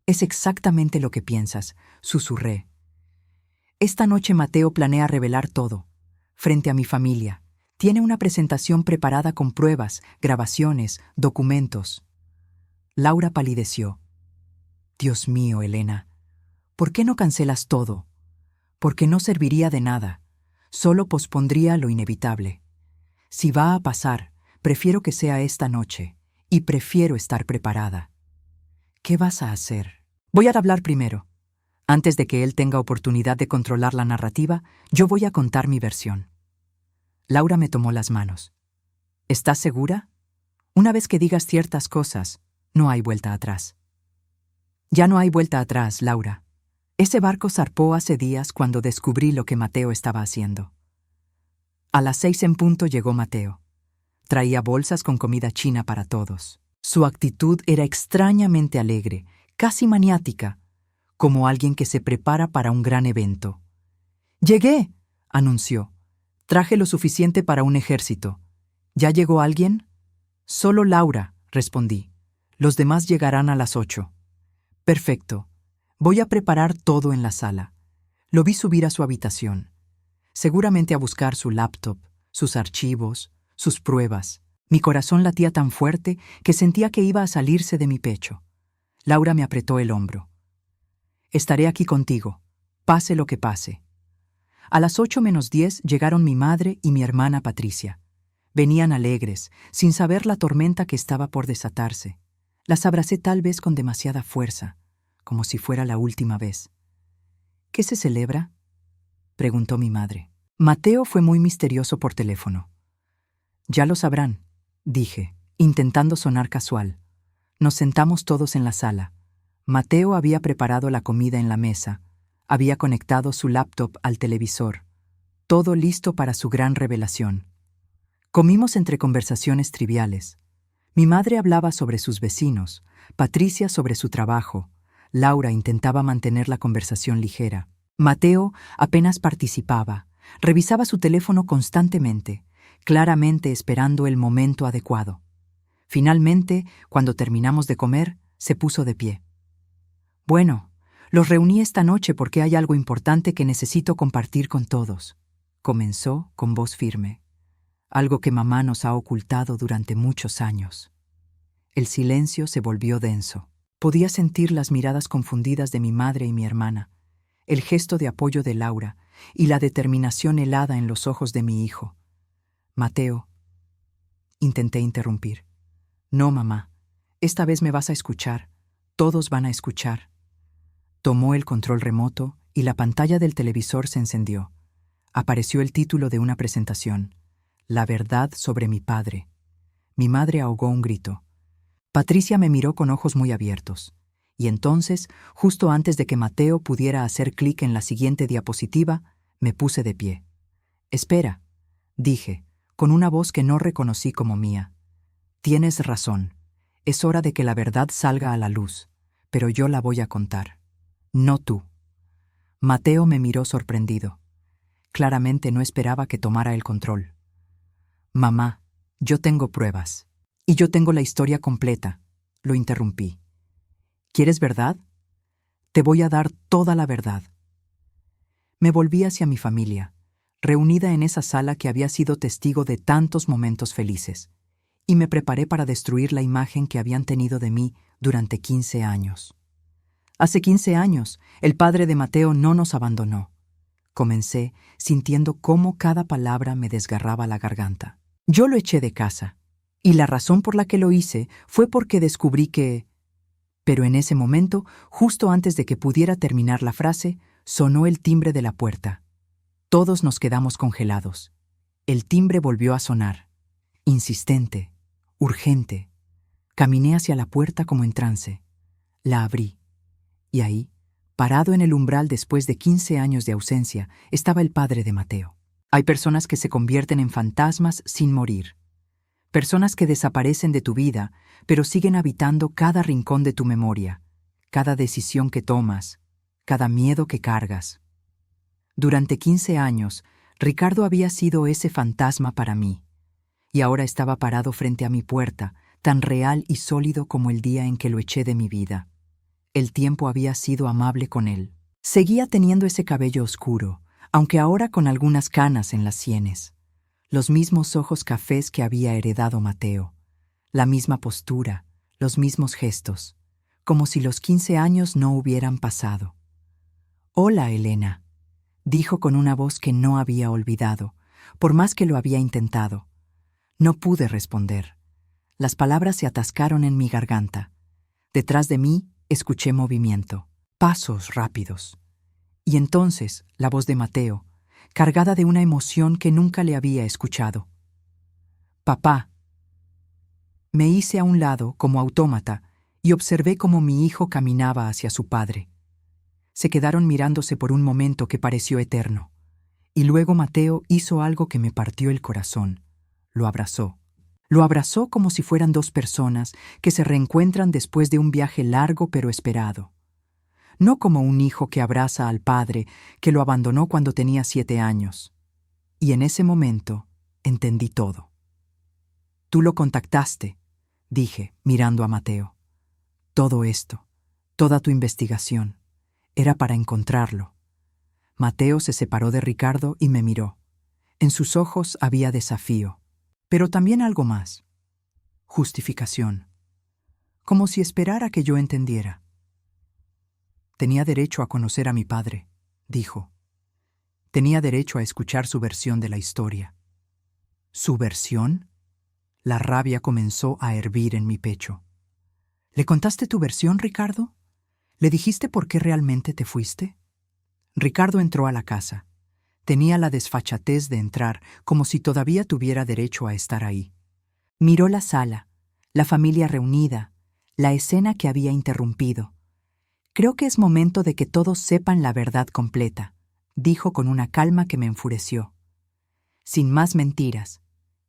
Es exactamente lo que piensas, susurré. Esta noche Mateo planea revelar todo, frente a mi familia. Tiene una presentación preparada con pruebas, grabaciones, documentos. Laura palideció. Dios mío, Elena, ¿por qué no cancelas todo? Porque no serviría de nada, solo pospondría lo inevitable. Si va a pasar, prefiero que sea esta noche, y prefiero estar preparada. ¿Qué vas a hacer? Voy a hablar primero. Antes de que él tenga oportunidad de controlar la narrativa, yo voy a contar mi versión. Laura me tomó las manos. ¿Estás segura? Una vez que digas ciertas cosas, no hay vuelta atrás. Ya no hay vuelta atrás, Laura. Ese barco zarpó hace días cuando descubrí lo que Mateo estaba haciendo. A las 6 en punto llegó Mateo. Traía bolsas con comida china para todos. Su actitud era extrañamente alegre, casi maniática, como alguien que se prepara para un gran evento. «Llegué», anunció. «Traje lo suficiente para un ejército. ¿Ya llegó alguien?» «Solo Laura», respondí. «Los demás llegarán a las 8». «Perfecto. Voy a preparar todo en la sala». Lo vi subir a su habitación, seguramente a buscar su laptop, sus archivos, sus pruebas. Mi corazón latía tan fuerte que sentía que iba a salirse de mi pecho. Laura me apretó el hombro. «Estaré aquí contigo, pase lo que pase». A las 8:10 llegaron mi madre y mi hermana Patricia. Venían alegres, sin saber la tormenta que estaba por desatarse. Las abracé tal vez con demasiada fuerza, como si fuera la última vez. «¿Qué se celebra?», preguntó mi madre. Mateo fue muy misterioso por teléfono. «Ya lo sabrán», dije, intentando sonar casual. Nos sentamos todos en la sala. Mateo había preparado la comida en la mesa, había conectado su laptop al televisor, todo listo para su gran revelación. Comimos entre conversaciones triviales. Mi madre hablaba sobre sus vecinos, Patricia sobre su trabajo, Laura intentaba mantener la conversación ligera. Mateo apenas participaba, revisaba su teléfono constantemente, claramente esperando el momento adecuado. Finalmente, cuando terminamos de comer, se puso de pie. «Bueno, los reuní esta noche porque hay algo importante que necesito compartir con todos», comenzó con voz firme. «Algo que mamá nos ha ocultado durante muchos años». El silencio se volvió denso. Podía sentir las miradas confundidas de mi madre y mi hermana, el gesto de apoyo de Laura y la determinación helada en los ojos de mi hijo. «Mateo», intenté interrumpir. «No, mamá, esta vez me vas a escuchar. Todos van a escuchar». Tomó el control remoto y la pantalla del televisor se encendió. Apareció el título de una presentación: «La verdad sobre mi padre». Mi madre ahogó un grito. Patricia me miró con ojos muy abiertos. Y entonces, justo antes de que Mateo pudiera hacer clic en la siguiente diapositiva, me puse de pie. «Espera», dije, con una voz que no reconocí como mía. «Tienes razón. Es hora de que la verdad salga a la luz, pero yo la voy a contar. No tú». Mateo me miró sorprendido. Claramente no esperaba que tomara el control. «Mamá, yo tengo pruebas. Y yo tengo la historia completa», lo interrumpí. «¿Quieres verdad? Te voy a dar toda la verdad». Me volví hacia mi familia, reunida en esa sala que había sido testigo de tantos momentos felices, y me preparé para destruir la imagen que habían tenido de mí durante 15 años. Hace 15 años, el padre de Mateo no nos abandonó. Comencé sintiendo cómo cada palabra me desgarraba la garganta. Yo lo eché de casa, y la razón por la que lo hice fue porque descubrí que... Pero en ese momento, justo antes de que pudiera terminar la frase, sonó el timbre de la puerta. Todos nos quedamos congelados. El timbre volvió a sonar. Insistente, urgente. Caminé hacia la puerta como en trance. La abrí. Y ahí, parado en el umbral después de 15 años de ausencia, estaba el padre de Mateo. Hay personas que se convierten en fantasmas sin morir. Personas que desaparecen de tu vida, pero siguen habitando cada rincón de tu memoria, cada decisión que tomas, cada miedo que cargas. Durante 15 años, Ricardo había sido ese fantasma para mí, y ahora estaba parado frente a mi puerta, tan real y sólido como el día en que lo eché de mi vida. El tiempo había sido amable con él. Seguía teniendo ese cabello oscuro, aunque ahora con algunas canas en las sienes. Los mismos ojos cafés que había heredado Mateo. La misma postura, los mismos gestos, como si los 15 años no hubieran pasado. «Hola, Elena», dijo con una voz que no había olvidado, por más que lo había intentado. No pude responder. Las palabras se atascaron en mi garganta. Detrás de mí escuché movimiento, pasos rápidos. Y entonces la voz de Mateo, cargada de una emoción que nunca le había escuchado. «Papá». Me hice a un lado como autómata y observé cómo mi hijo caminaba hacia su padre. Se quedaron mirándose por un momento que pareció eterno. Y luego Mateo hizo algo que me partió el corazón. Lo abrazó. Lo abrazó como si fueran dos personas que se reencuentran después de un viaje largo pero esperado. No como un hijo que abraza al padre que lo abandonó cuando tenía 7 años. Y en ese momento entendí todo. «Tú lo contactaste», dije, mirando a Mateo. «Todo esto, toda tu investigación, era para encontrarlo». Mateo se separó de Ricardo y me miró. En sus ojos había desafío, pero también algo más. Justificación. Como si esperara que yo entendiera. «Tenía derecho a conocer a mi padre», dijo. «Tenía derecho a escuchar su versión de la historia». ¿Su versión? La rabia comenzó a hervir en mi pecho. «¿Le contaste tu versión, Ricardo? ¿Le dijiste por qué realmente te fuiste?» Ricardo entró a la casa. Tenía la desfachatez de entrar, como si todavía tuviera derecho a estar ahí. Miró la sala, la familia reunida, la escena que había interrumpido. «Creo que es momento de que todos sepan la verdad completa», dijo con una calma que me enfureció. Sin más mentiras,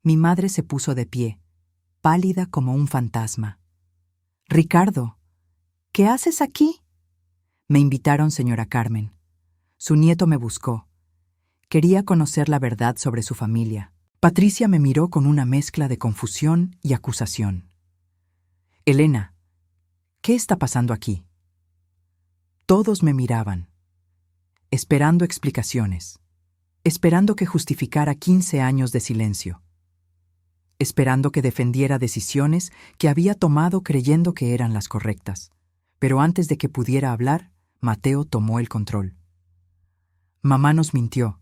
mi madre se puso de pie, pálida como un fantasma. «Ricardo, ¿qué haces aquí?» «Me invitaron, señora Carmen. Su nieto me buscó. Quería conocer la verdad sobre su familia». Patricia me miró con una mezcla de confusión y acusación. «Elena, ¿qué está pasando aquí?» Todos me miraban, esperando explicaciones, esperando que justificara 15 años de silencio, esperando que defendiera decisiones que había tomado creyendo que eran las correctas. Pero antes de que pudiera hablar, Mateo tomó el control. «Mamá nos mintió»,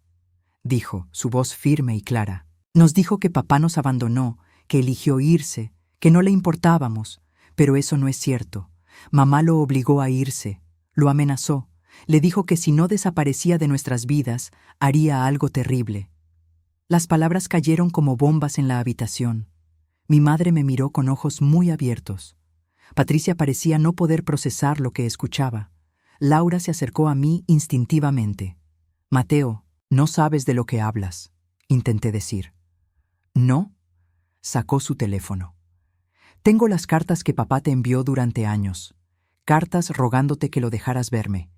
dijo, su voz firme y clara. «Nos dijo que papá nos abandonó, que eligió irse, que no le importábamos, pero eso no es cierto. Mamá lo obligó a irse, lo amenazó, le dijo que si no desaparecía de nuestras vidas, haría algo terrible». Las palabras cayeron como bombas en la habitación. Mi madre me miró con ojos muy abiertos. Patricia parecía no poder procesar lo que escuchaba. Laura se acercó a mí instintivamente. «Mateo, no sabes de lo que hablas», intenté decir. «¿No?», sacó su teléfono. «Tengo las cartas que papá te envió durante años. Cartas rogándote que lo dejaras verme.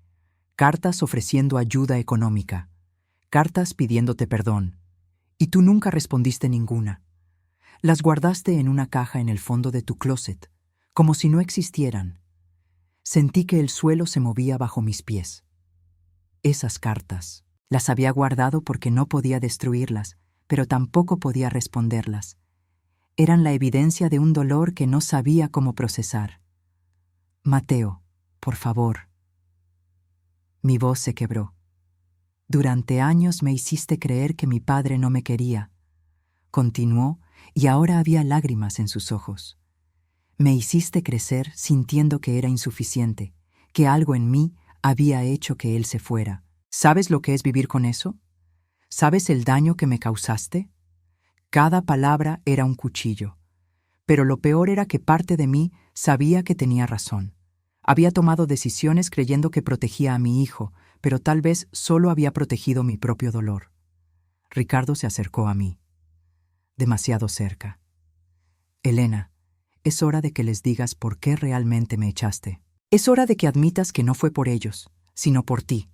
Cartas ofreciendo ayuda económica. Cartas pidiéndote perdón. Y tú nunca respondiste ninguna. Las guardaste en una caja en el fondo de tu closet, como si no existieran. Sentí que el suelo se movía bajo mis pies. Esas cartas las había guardado porque no podía destruirlas, pero tampoco podía responderlas. Eran la evidencia de un dolor que no sabía cómo procesar. «Mateo, por favor». Mi voz se quebró. «Durante años me hiciste creer que mi padre no me quería», continuó, y ahora había lágrimas en sus ojos. «Me hiciste crecer sintiendo que era insuficiente, que algo en mí había hecho que él se fuera. ¿Sabes lo que es vivir con eso? ¿Sabes el daño que me causaste?» Cada palabra era un cuchillo. Pero lo peor era que parte de mí sabía que tenía razón. Había tomado decisiones creyendo que protegía a mi hijo, pero tal vez solo había protegido mi propio dolor. Ricardo se acercó a mí. Demasiado cerca. «Elena, es hora de que les digas por qué realmente me echaste. Es hora de que admitas que no fue por ellos, sino por ti».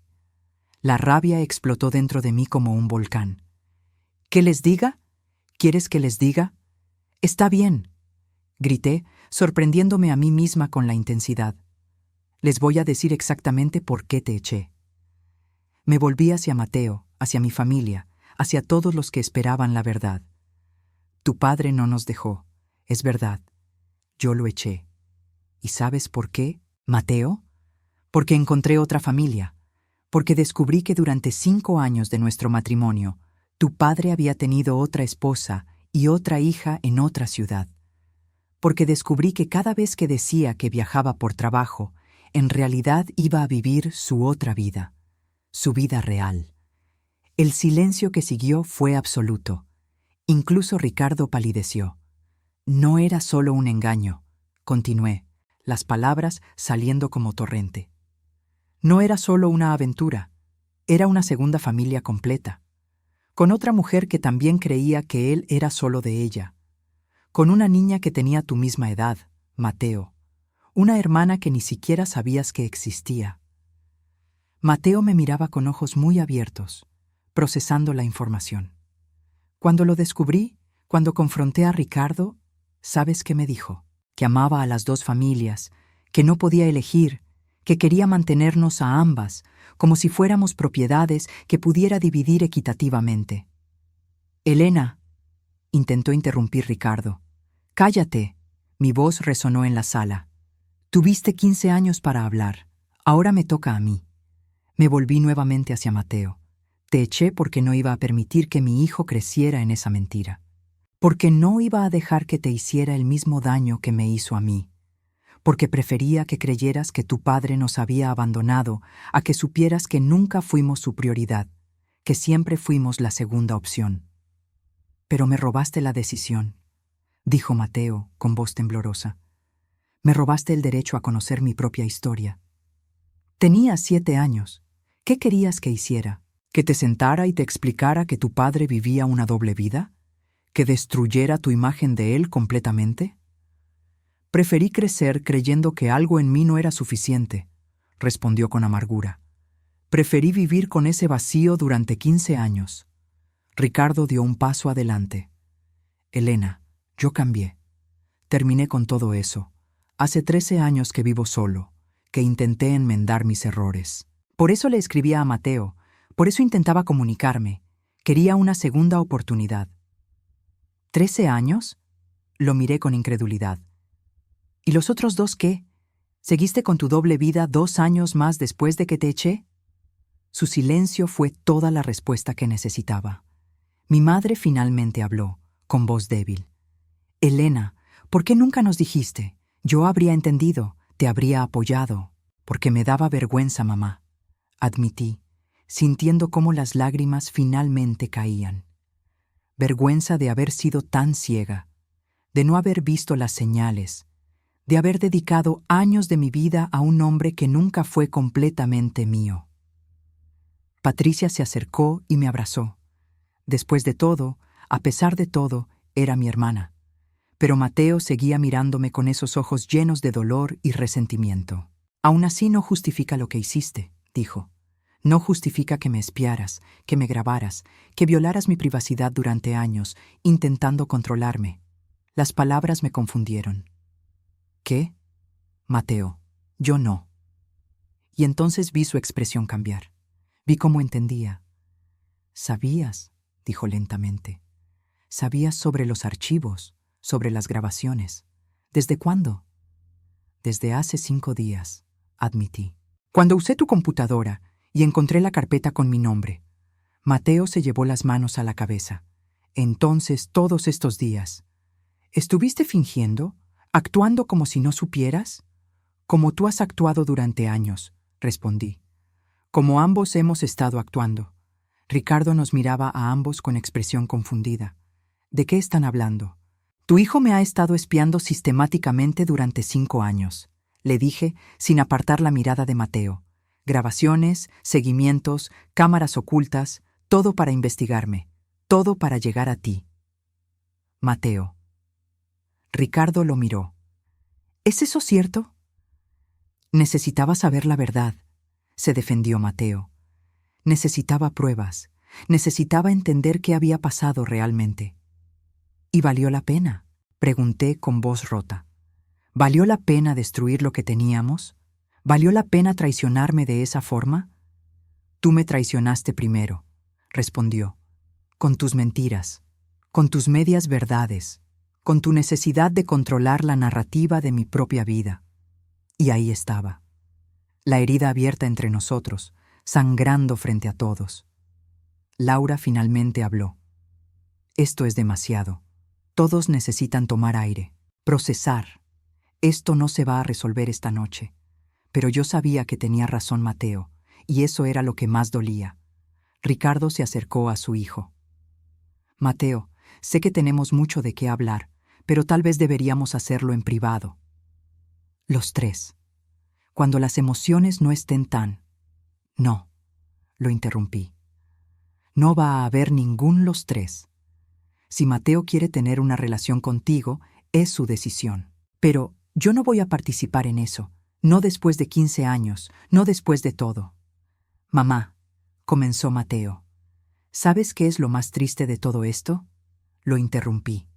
La rabia explotó dentro de mí como un volcán. «¿Qué les diga? ¿Quieres que les diga?» «Está bien», grité, sorprendiéndome a mí misma con la intensidad. «Les voy a decir exactamente por qué te eché». Me volví hacia Mateo, hacia mi familia, hacia todos los que esperaban la verdad. «Tu padre no nos dejó, es verdad. Yo lo eché. ¿Y sabes por qué, Mateo? Porque encontré otra familia. Porque descubrí que durante 5 años de nuestro matrimonio, tu padre había tenido otra esposa y otra hija en otra ciudad. Porque descubrí que cada vez que decía que viajaba por trabajo, en realidad iba a vivir su otra vida, su vida real. El silencio que siguió fue absoluto. Incluso Ricardo palideció. No era solo un engaño, continué, las palabras saliendo como torrente. No era solo una aventura, era una segunda familia completa, con otra mujer que también creía que él era solo de ella, con una niña que tenía tu misma edad, Mateo, una hermana que ni siquiera sabías que existía. Mateo me miraba con ojos muy abiertos, procesando la información. Cuando lo descubrí, cuando confronté a Ricardo, ¿sabes qué me dijo? Que amaba a las 2 familias, que no podía elegir, que quería mantenernos a ambas, como si fuéramos propiedades que pudiera dividir equitativamente. «Elena», intentó interrumpir Ricardo. «Cállate», mi voz resonó en la sala. «Tuviste 15 años para hablar, ahora me toca a mí». Me volví nuevamente hacia Mateo. «Te eché porque no iba a permitir que mi hijo creciera en esa mentira. Porque no iba a dejar que te hiciera el mismo daño que me hizo a mí. Porque prefería que creyeras que tu padre nos había abandonado a que supieras que nunca fuimos su prioridad, que siempre fuimos la segunda opción». «Pero me robaste la decisión», dijo Mateo con voz temblorosa. «Me robaste el derecho a conocer mi propia historia. Tenías 7 años. ¿Qué querías que hiciera? ¿Que te sentara y te explicara que tu padre vivía una doble vida? ¿Que destruyera tu imagen de él completamente?» «Preferí crecer creyendo que algo en mí no era suficiente», respondió con amargura. «Preferí vivir con ese vacío durante 15 años». Ricardo dio un paso adelante. «Elena, yo cambié. Terminé con todo eso. Hace 13 años que vivo solo, que intenté enmendar mis errores. Por eso le escribía a Mateo, por eso intentaba comunicarme. Quería una segunda oportunidad». «¿13 años?» Lo miré con incredulidad. «¿Y los otros 2 qué? ¿Seguiste con tu doble vida 2 años más después de que te eché?» Su silencio fue toda la respuesta que necesitaba. Mi madre finalmente habló, con voz débil. «Elena, ¿por qué nunca nos dijiste? Yo habría entendido, te habría apoyado». «Porque me daba vergüenza, mamá», admití, sintiendo cómo las lágrimas finalmente caían. Vergüenza de haber sido tan ciega, de no haber visto las señales, de haber dedicado años de mi vida a un hombre que nunca fue completamente mío. Patricia se acercó y me abrazó. Después de todo, a pesar de todo, era mi hermana. Pero Mateo seguía mirándome con esos ojos llenos de dolor y resentimiento. Aún así no justifica lo que hiciste, dijo. No justifica que me espiaras, que me grabaras, que violaras mi privacidad durante años, intentando controlarme. Las palabras me confundieron. ¿Qué? Mateo, yo no. Y entonces vi su expresión cambiar. Vi cómo entendía. Sabías, dijo lentamente. Sabías sobre los archivos, sobre las grabaciones. ¿Desde cuándo? Desde hace 5 días, admití. Cuando usé tu computadora y encontré la carpeta con mi nombre. Mateo se llevó las manos a la cabeza. Entonces, todos estos días. ¿Estuviste fingiendo? ¿Actuando como si no supieras? Como tú has actuado durante años, respondí. Como ambos hemos estado actuando. Ricardo nos miraba a ambos con expresión confundida. ¿De qué están hablando? Tu hijo me ha estado espiando sistemáticamente durante 5 años, le dije sin apartar la mirada de Mateo. Grabaciones, seguimientos, cámaras ocultas, todo para investigarme, todo para llegar a ti. Mateo. Ricardo lo miró. ¿Es eso cierto? Necesitaba saber la verdad, se defendió Mateo. Necesitaba pruebas, necesitaba entender qué había pasado realmente. ¿Y valió la pena? Pregunté con voz rota. ¿Valió la pena destruir lo que teníamos? ¿Valió la pena traicionarme de esa forma? Tú me traicionaste primero, respondió, con tus mentiras, con tus medias verdades, con tu necesidad de controlar la narrativa de mi propia vida. Y ahí estaba, la herida abierta entre nosotros, sangrando frente a todos. Laura finalmente habló. Esto es demasiado. Todos necesitan tomar aire, procesar. Esto no se va a resolver esta noche. Pero yo sabía que tenía razón Mateo, y eso era lo que más dolía. Ricardo se acercó a su hijo. Mateo, sé que tenemos mucho de qué hablar, pero tal vez deberíamos hacerlo en privado. Los 3. Cuando las emociones no estén tan... No, lo interrumpí. No va a haber ningún los 3. Si Mateo quiere tener una relación contigo, es su decisión. Pero yo no voy a participar en eso. No después de 15 años, no después de todo. Mamá, comenzó Mateo. ¿Sabes qué es lo más triste de todo esto? Lo interrumpí.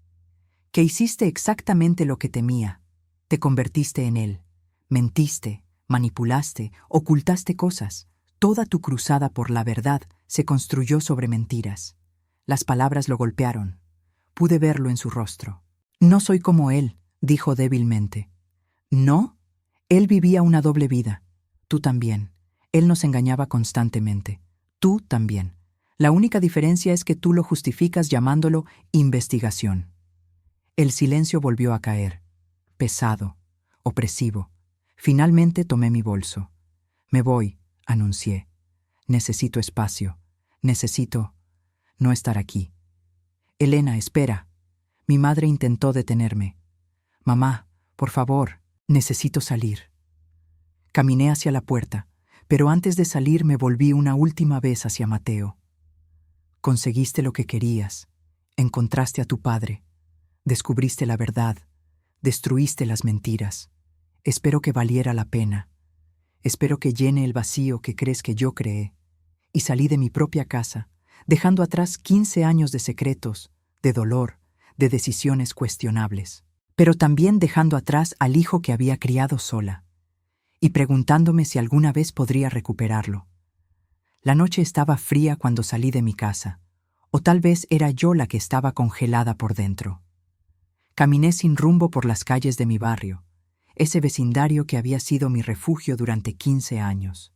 Que hiciste exactamente lo que temía. Te convertiste en él. Mentiste, manipulaste, ocultaste cosas. Toda tu cruzada por la verdad se construyó sobre mentiras. Las palabras lo golpearon. Pude verlo en su rostro. No soy como él, dijo débilmente. ¿No? Él vivía una doble vida. Tú también. Él nos engañaba constantemente. Tú también. La única diferencia es que tú lo justificas llamándolo investigación. El silencio volvió a caer. Pesado, opresivo. Finalmente tomé mi bolso. Me voy, anuncié. Necesito espacio. Necesito no estar aquí. Elena, espera. Mi madre intentó detenerme. Mamá, por favor, necesito salir. Caminé hacia la puerta, pero antes de salir me volví una última vez hacia Mateo. Conseguiste lo que querías. Encontraste a tu padre. Descubriste la verdad. Destruiste las mentiras. Espero que valiera la pena. Espero que llene el vacío que crees que yo creé. Y salí de mi propia casa, dejando atrás 15 años de secretos, de dolor, de decisiones cuestionables. Pero también dejando atrás al hijo que había criado sola. Y preguntándome si alguna vez podría recuperarlo. La noche estaba fría cuando salí de mi casa, o tal vez era yo la que estaba congelada por dentro. Caminé sin rumbo por las calles de mi barrio, ese vecindario que había sido mi refugio durante 15 años.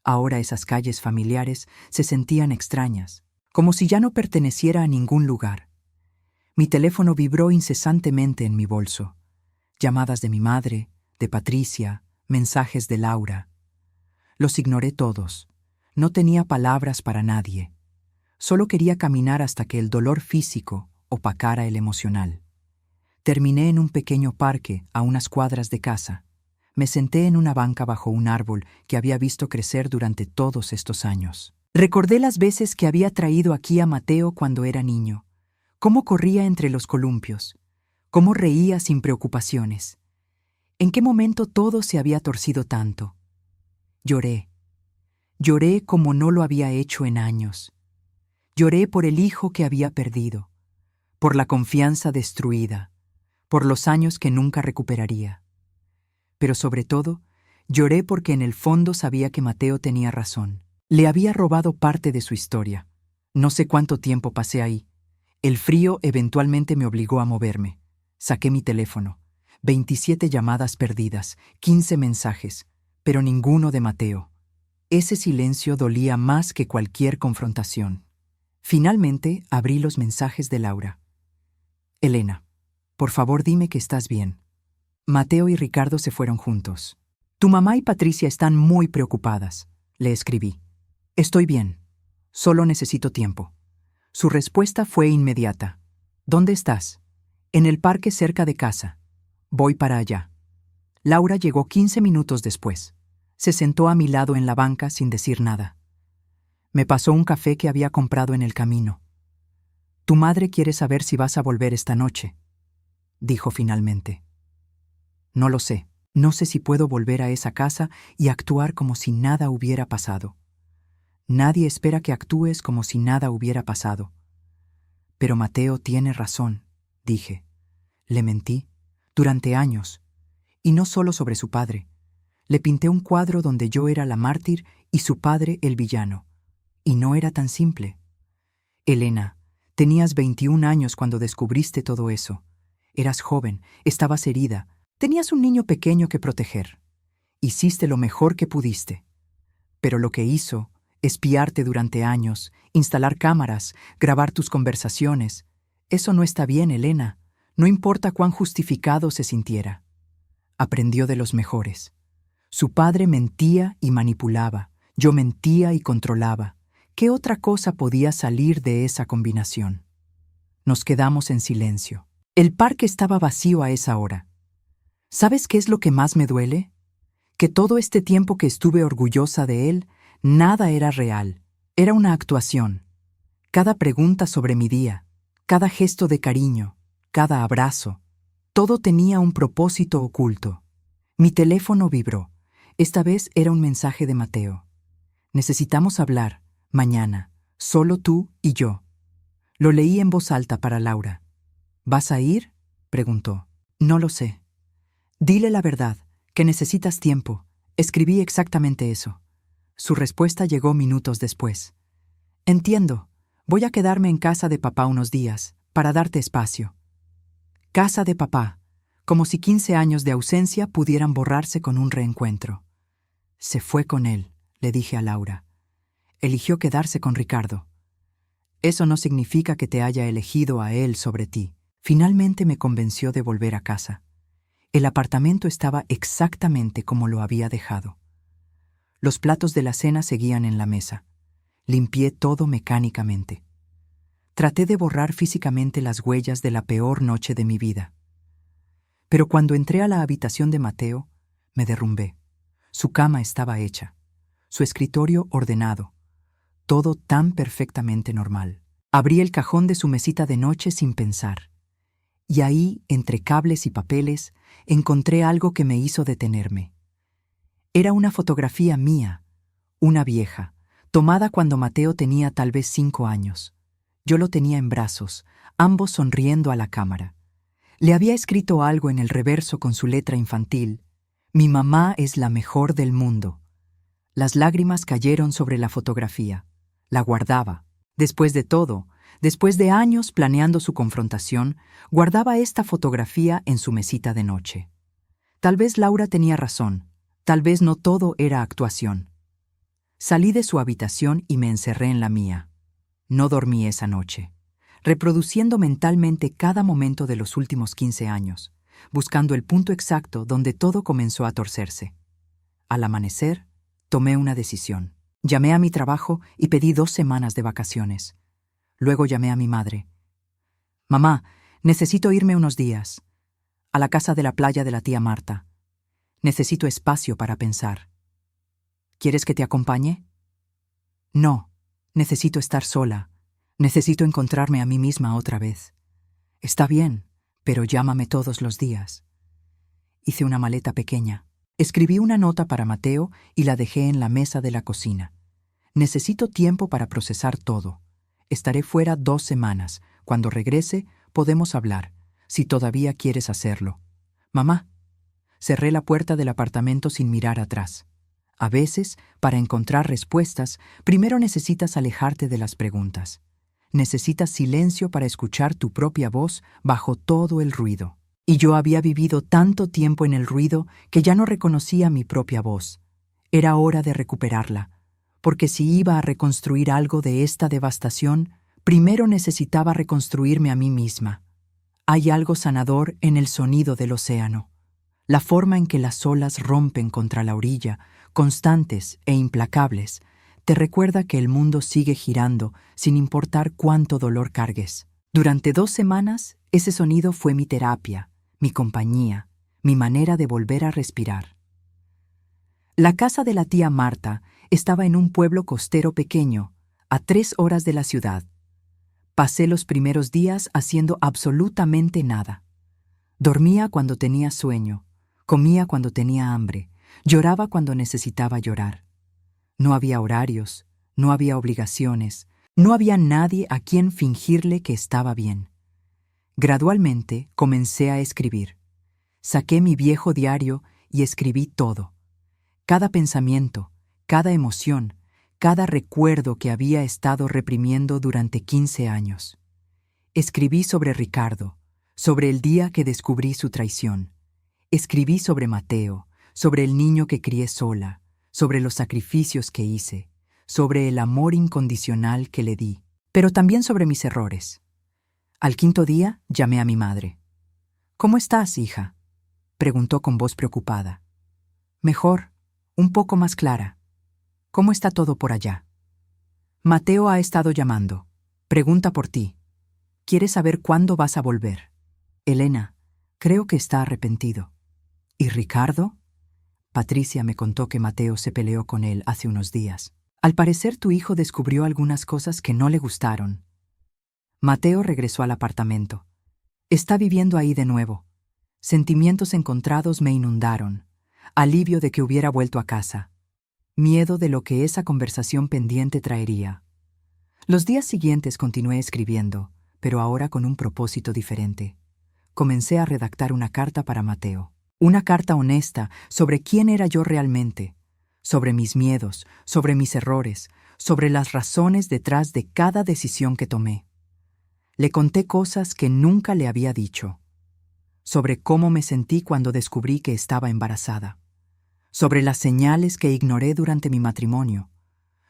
Ahora esas calles familiares se sentían extrañas, como si ya no perteneciera a ningún lugar. Mi teléfono vibró incesantemente en mi bolso. Llamadas de mi madre, de Patricia, mensajes de Laura. Los ignoré todos. No tenía palabras para nadie. Solo quería caminar hasta que el dolor físico opacara el emocional. Terminé en un pequeño parque a unas cuadras de casa. Me senté en una banca bajo un árbol que había visto crecer durante todos estos años. Recordé las veces que había traído aquí a Mateo cuando era niño, cómo corría entre los columpios, cómo reía sin preocupaciones. ¿En qué momento todo se había torcido tanto? Lloré. Lloré como no lo había hecho en años. Lloré por el hijo que había perdido, por la confianza destruida, por los años que nunca recuperaría. Pero sobre todo, lloré porque en el fondo sabía que Mateo tenía razón. Le había robado parte de su historia. No sé cuánto tiempo pasé ahí. El frío eventualmente me obligó a moverme. Saqué mi teléfono. 27 llamadas perdidas, 15 mensajes, pero ninguno de Mateo. Ese silencio dolía más que cualquier confrontación. Finalmente abrí los mensajes de Laura. Elena, por favor dime que estás bien. Mateo y Ricardo se fueron juntos. Tu mamá y Patricia están muy preocupadas, le escribí. Estoy bien. Solo necesito tiempo. Su respuesta fue inmediata. ¿Dónde estás? En el parque cerca de casa. Voy para allá. Laura llegó 15 minutos después. Se sentó a mi lado en la banca sin decir nada. Me pasó un café que había comprado en el camino. Tu madre quiere saber si vas a volver esta noche, dijo finalmente. No lo sé. No sé si puedo volver a esa casa y actuar como si nada hubiera pasado. Nadie espera que actúes como si nada hubiera pasado. Pero Mateo tiene razón, dije. Le mentí, durante años, y no solo sobre su padre. Le pinté un cuadro donde yo era la mártir y su padre el villano. Y no era tan simple. Elena, tenías 21 años cuando descubriste todo eso. Eras joven, estabas herida, tenías un niño pequeño que proteger. Hiciste lo mejor que pudiste. Pero lo que hizo, espiarte durante años, instalar cámaras, grabar tus conversaciones, eso no está bien, Elena. No importa cuán justificado se sintiera. Aprendió de los mejores. Su padre mentía y manipulaba. Yo mentía y controlaba. ¿Qué otra cosa podía salir de esa combinación? Nos quedamos en silencio. El parque estaba vacío a esa hora. ¿Sabes qué es lo que más me duele? Que todo este tiempo que estuve orgullosa de él, nada era real. Era una actuación. Cada pregunta sobre mi día, cada gesto de cariño, cada abrazo, todo tenía un propósito oculto. Mi teléfono vibró. Esta vez era un mensaje de Mateo. Necesitamos hablar, mañana, solo tú y yo. Lo leí en voz alta para Laura. ¿Vas a ir?, preguntó. No lo sé. Dile la verdad, que necesitas tiempo. Escribí exactamente eso. Su respuesta llegó minutos después. Entiendo. Voy a quedarme en casa de papá unos días, para darte espacio. Casa de papá, como si 15 años de ausencia pudieran borrarse con un reencuentro. Se fue con él, le dije a Laura. Eligió quedarse con Ricardo. Eso no significa que te haya elegido a él sobre ti. Finalmente me convenció de volver a casa. El apartamento estaba exactamente como lo había dejado. Los platos de la cena seguían en la mesa. Limpié todo mecánicamente. Traté de borrar físicamente las huellas de la peor noche de mi vida. Pero cuando entré a la habitación de Mateo, me derrumbé. Su cama estaba hecha, su escritorio ordenado, todo tan perfectamente normal. Abrí el cajón de su mesita de noche sin pensar. Y ahí, entre cables y papeles, encontré algo que me hizo detenerme. Era una fotografía mía, una vieja, tomada cuando Mateo tenía tal vez 5 años. Yo lo tenía en brazos, ambos sonriendo a la cámara. Le había escrito algo en el reverso con su letra infantil. Mi mamá es la mejor del mundo. Las lágrimas cayeron sobre la fotografía. La guardaba. Después de todo, después de años planeando su confrontación, guardaba esta fotografía en su mesita de noche. Tal vez Laura tenía razón. Tal vez no todo era actuación. Salí de su habitación y me encerré en la mía. No dormí esa noche, reproduciendo mentalmente cada momento de los últimos 15 años, buscando el punto exacto donde todo comenzó a torcerse. Al amanecer, tomé una decisión. Llamé a mi trabajo y pedí 2 semanas de vacaciones. Luego llamé a mi madre. Mamá, necesito irme unos días. A la casa de la playa de la tía Marta. Necesito espacio para pensar. ¿Quieres que te acompañe? No, necesito estar sola. Necesito encontrarme a mí misma otra vez. Está bien, pero llámame todos los días. Hice una maleta pequeña. Escribí una nota para Mateo y la dejé en la mesa de la cocina. Necesito tiempo para procesar todo. Estaré fuera 2 semanas. Cuando regrese, podemos hablar, si todavía quieres hacerlo. Mamá. Cerré la puerta del apartamento sin mirar atrás. A veces, para encontrar respuestas, primero necesitas alejarte de las preguntas. Necesitas silencio para escuchar tu propia voz bajo todo el ruido. Y yo había vivido tanto tiempo en el ruido que ya no reconocía mi propia voz. Era hora de recuperarla, porque si iba a reconstruir algo de esta devastación, primero necesitaba reconstruirme a mí misma. Hay algo sanador en el sonido del océano. La forma en que las olas rompen contra la orilla, constantes e implacables, te recuerda que el mundo sigue girando sin importar cuánto dolor cargues. Durante 2 semanas, ese sonido fue mi terapia, mi compañía, mi manera de volver a respirar. La casa de la tía Marta estaba en un pueblo costero pequeño, a 3 horas de la ciudad. Pasé los primeros días haciendo absolutamente nada. Dormía cuando tenía sueño, comía cuando tenía hambre, lloraba cuando necesitaba llorar. No había horarios, no había obligaciones, no había nadie a quien fingirle que estaba bien. Gradualmente comencé a escribir. Saqué mi viejo diario y escribí todo. Cada pensamiento, cada emoción, cada recuerdo que había estado reprimiendo durante 15 años. Escribí sobre Ricardo, sobre el día que descubrí su traición. Escribí sobre Mateo, sobre el niño que crié sola, sobre los sacrificios que hice, sobre el amor incondicional que le di, pero también sobre mis errores. Al 5.º día llamé a mi madre. «¿Cómo estás, hija?», preguntó con voz preocupada. «Mejor, un poco más clara. ¿Cómo está todo por allá?». «Mateo ha estado llamando. Pregunta por ti. Quiere saber cuándo vas a volver. Elena, creo que está arrepentido». «¿Y Ricardo?». Patricia me contó que Mateo se peleó con él hace unos días. «Al parecer tu hijo descubrió algunas cosas que no le gustaron». Mateo regresó al apartamento. Está viviendo ahí de nuevo. Sentimientos encontrados me inundaron. Alivio de que hubiera vuelto a casa. Miedo de lo que esa conversación pendiente traería. Los días siguientes continué escribiendo, pero ahora con un propósito diferente. Comencé a redactar una carta para Mateo. Una carta honesta sobre quién era yo realmente, sobre mis miedos, sobre mis errores, sobre las razones detrás de cada decisión que tomé. Le conté cosas que nunca le había dicho. Sobre cómo me sentí cuando descubrí que estaba embarazada. Sobre las señales que ignoré durante mi matrimonio.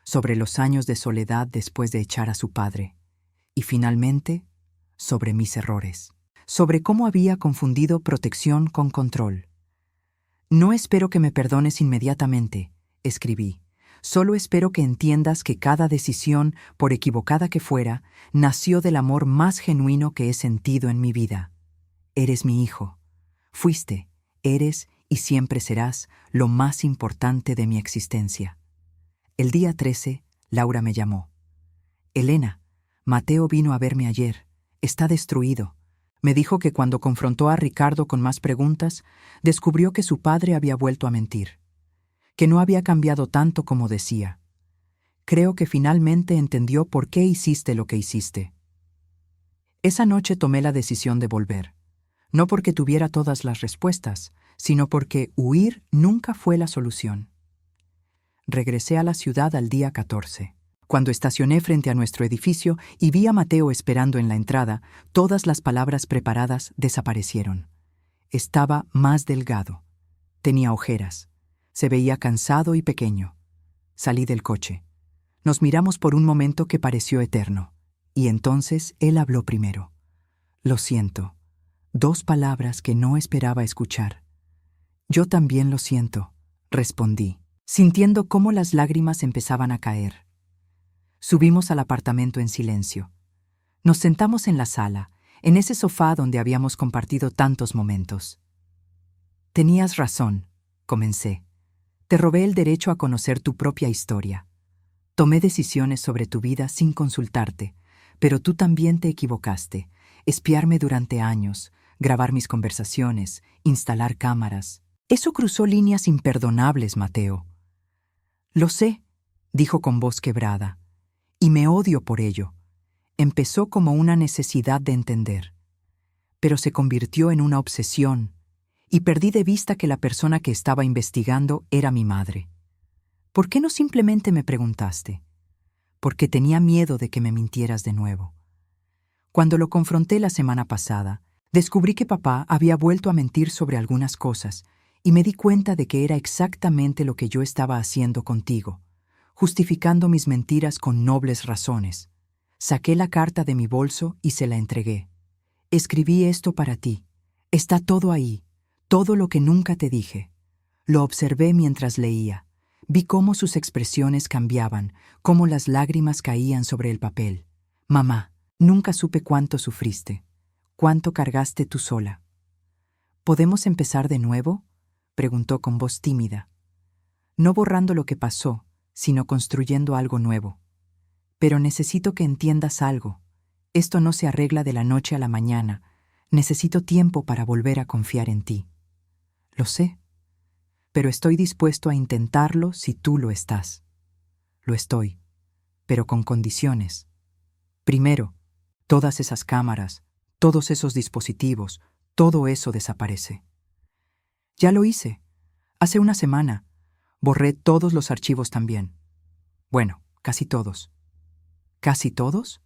Sobre los años de soledad después de echar a su padre. Y finalmente, sobre mis errores. Sobre cómo había confundido protección con control. «No espero que me perdones inmediatamente», escribí. «Solo espero que entiendas que cada decisión, por equivocada que fuera, nació del amor más genuino que he sentido en mi vida. Eres mi hijo. Fuiste, eres y siempre serás lo más importante de mi existencia». El día 13, Laura me llamó. «Elena, Mateo vino a verme ayer. Está destruido». Me dijo que cuando confrontó a Ricardo con más preguntas, descubrió que su padre había vuelto a mentir, que no había cambiado tanto como decía. Creo que finalmente entendió por qué hiciste lo que hiciste. Esa noche tomé la decisión de volver, no porque tuviera todas las respuestas, sino porque huir nunca fue la solución. Regresé a la ciudad al día 14. Cuando estacioné frente a nuestro edificio y vi a Mateo esperando en la entrada, todas las palabras preparadas desaparecieron. Estaba más delgado. Tenía ojeras. Se veía cansado y pequeño. Salí del coche. Nos miramos por un momento que pareció eterno. Y entonces él habló primero. «Lo siento». 2 palabras que no esperaba escuchar. «Yo también lo siento», respondí, sintiendo cómo las lágrimas empezaban a caer. Subimos al apartamento en silencio. Nos sentamos en la sala, en ese sofá donde habíamos compartido tantos momentos. Tenías razón, comencé. Te robé el derecho a conocer tu propia historia. Tomé decisiones sobre tu vida sin consultarte, pero tú también te equivocaste. Espiarme durante años, grabar mis conversaciones, instalar cámaras. Eso cruzó líneas imperdonables, Mateo. Lo sé, dijo con voz quebrada, y me odio por ello. Empezó como una necesidad de entender, pero se convirtió en una obsesión, y perdí de vista que la persona que estaba investigando era mi madre. ¿Por qué no simplemente me preguntaste? Porque tenía miedo de que me mintieras de nuevo. Cuando lo confronté la semana pasada, descubrí que papá había vuelto a mentir sobre algunas cosas, y me di cuenta de que era exactamente lo que yo estaba haciendo contigo, justificando mis mentiras con nobles razones. Saqué la carta de mi bolso y se la entregué. Escribí esto para ti. Está todo ahí, todo lo que nunca te dije. Lo observé mientras leía. Vi cómo sus expresiones cambiaban, cómo las lágrimas caían sobre el papel. Mamá, nunca supe cuánto sufriste, cuánto cargaste tú sola. ¿Podemos empezar de nuevo?, preguntó con voz tímida. No borrando lo que pasó, sino construyendo algo nuevo. Pero necesito que entiendas algo. Esto no se arregla de la noche a la mañana. Necesito tiempo para volver a confiar en ti. Lo sé, pero estoy dispuesto a intentarlo si tú lo estás. Lo estoy, pero con condiciones. Primero, todas esas cámaras, todos esos dispositivos, todo eso desaparece. Ya lo hice. Hace una semana. Borré todos los archivos también. Bueno, casi todos. ¿Casi todos?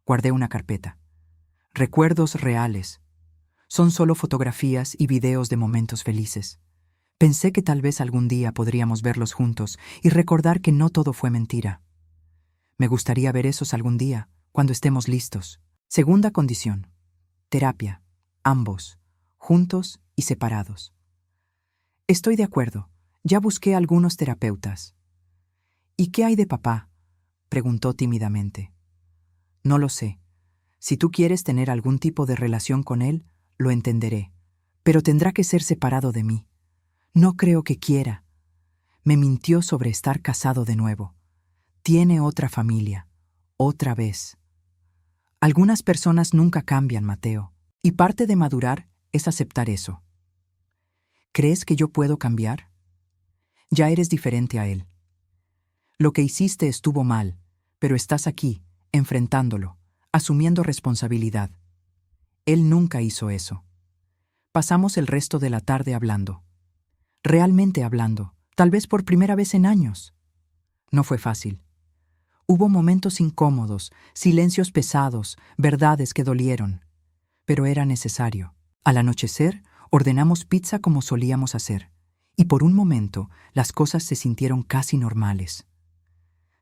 Guardé una carpeta. Recuerdos reales. Son solo fotografías y videos de momentos felices. Pensé que tal vez algún día podríamos verlos juntos y recordar que no todo fue mentira. Me gustaría ver esos algún día, cuando estemos listos. Segunda condición. Terapia. Ambos. Juntos y separados. Estoy de acuerdo. Ya busqué a algunos terapeutas. ¿Y qué hay de papá?, preguntó tímidamente. No lo sé. Si tú quieres tener algún tipo de relación con él, lo entenderé. Pero tendrá que ser separado de mí. No creo que quiera. Me mintió sobre estar casado de nuevo. Tiene otra familia. Otra vez. Algunas personas nunca cambian, Mateo. Y parte de madurar es aceptar eso. ¿Crees que yo puedo cambiar? Ya eres diferente a él. Lo que hiciste estuvo mal, pero estás aquí, enfrentándolo, asumiendo responsabilidad. Él nunca hizo eso. Pasamos el resto de la tarde hablando. Realmente hablando, tal vez por primera vez en años. No fue fácil. Hubo momentos incómodos, silencios pesados, verdades que dolieron. Pero era necesario. Al anochecer, ordenamos pizza como solíamos hacer, y por un momento las cosas se sintieron casi normales.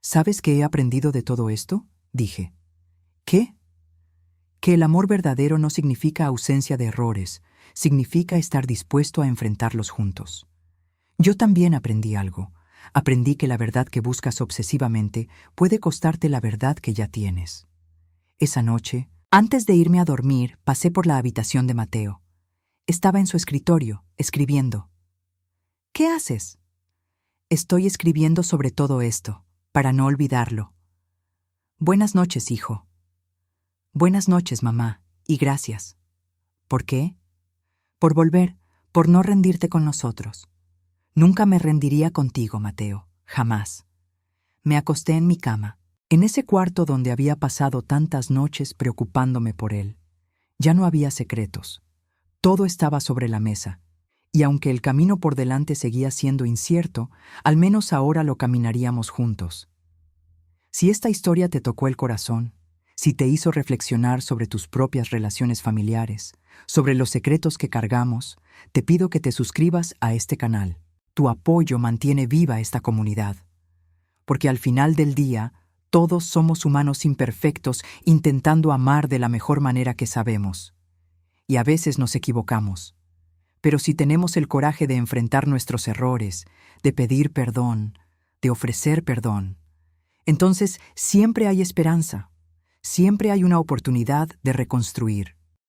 ¿Sabes qué he aprendido de todo esto?, dije. ¿Qué? Que el amor verdadero no significa ausencia de errores, significa estar dispuesto a enfrentarlos juntos. Yo también aprendí algo. Aprendí que la verdad que buscas obsesivamente puede costarte la verdad que ya tienes. Esa noche, antes de irme a dormir, pasé por la habitación de Mateo. Estaba en su escritorio, escribiendo. ¿Qué haces? Estoy escribiendo sobre todo esto, para no olvidarlo. Buenas noches, hijo. Buenas noches, mamá, y gracias. ¿Por qué? Por volver, por no rendirte con nosotros. Nunca me rendiría contigo, Mateo, jamás. Me acosté en mi cama, en ese cuarto donde había pasado tantas noches preocupándome por él. Ya no había secretos. Todo estaba sobre la mesa, y aunque el camino por delante seguía siendo incierto, al menos ahora lo caminaríamos juntos. Si esta historia te tocó el corazón, si te hizo reflexionar sobre tus propias relaciones familiares, sobre los secretos que cargamos, te pido que te suscribas a este canal. Tu apoyo mantiene viva esta comunidad. Porque al final del día, todos somos humanos imperfectos intentando amar de la mejor manera que sabemos. Y a veces nos equivocamos. Pero si tenemos el coraje de enfrentar nuestros errores, de pedir perdón, de ofrecer perdón, entonces siempre hay esperanza, siempre hay una oportunidad de reconstruir.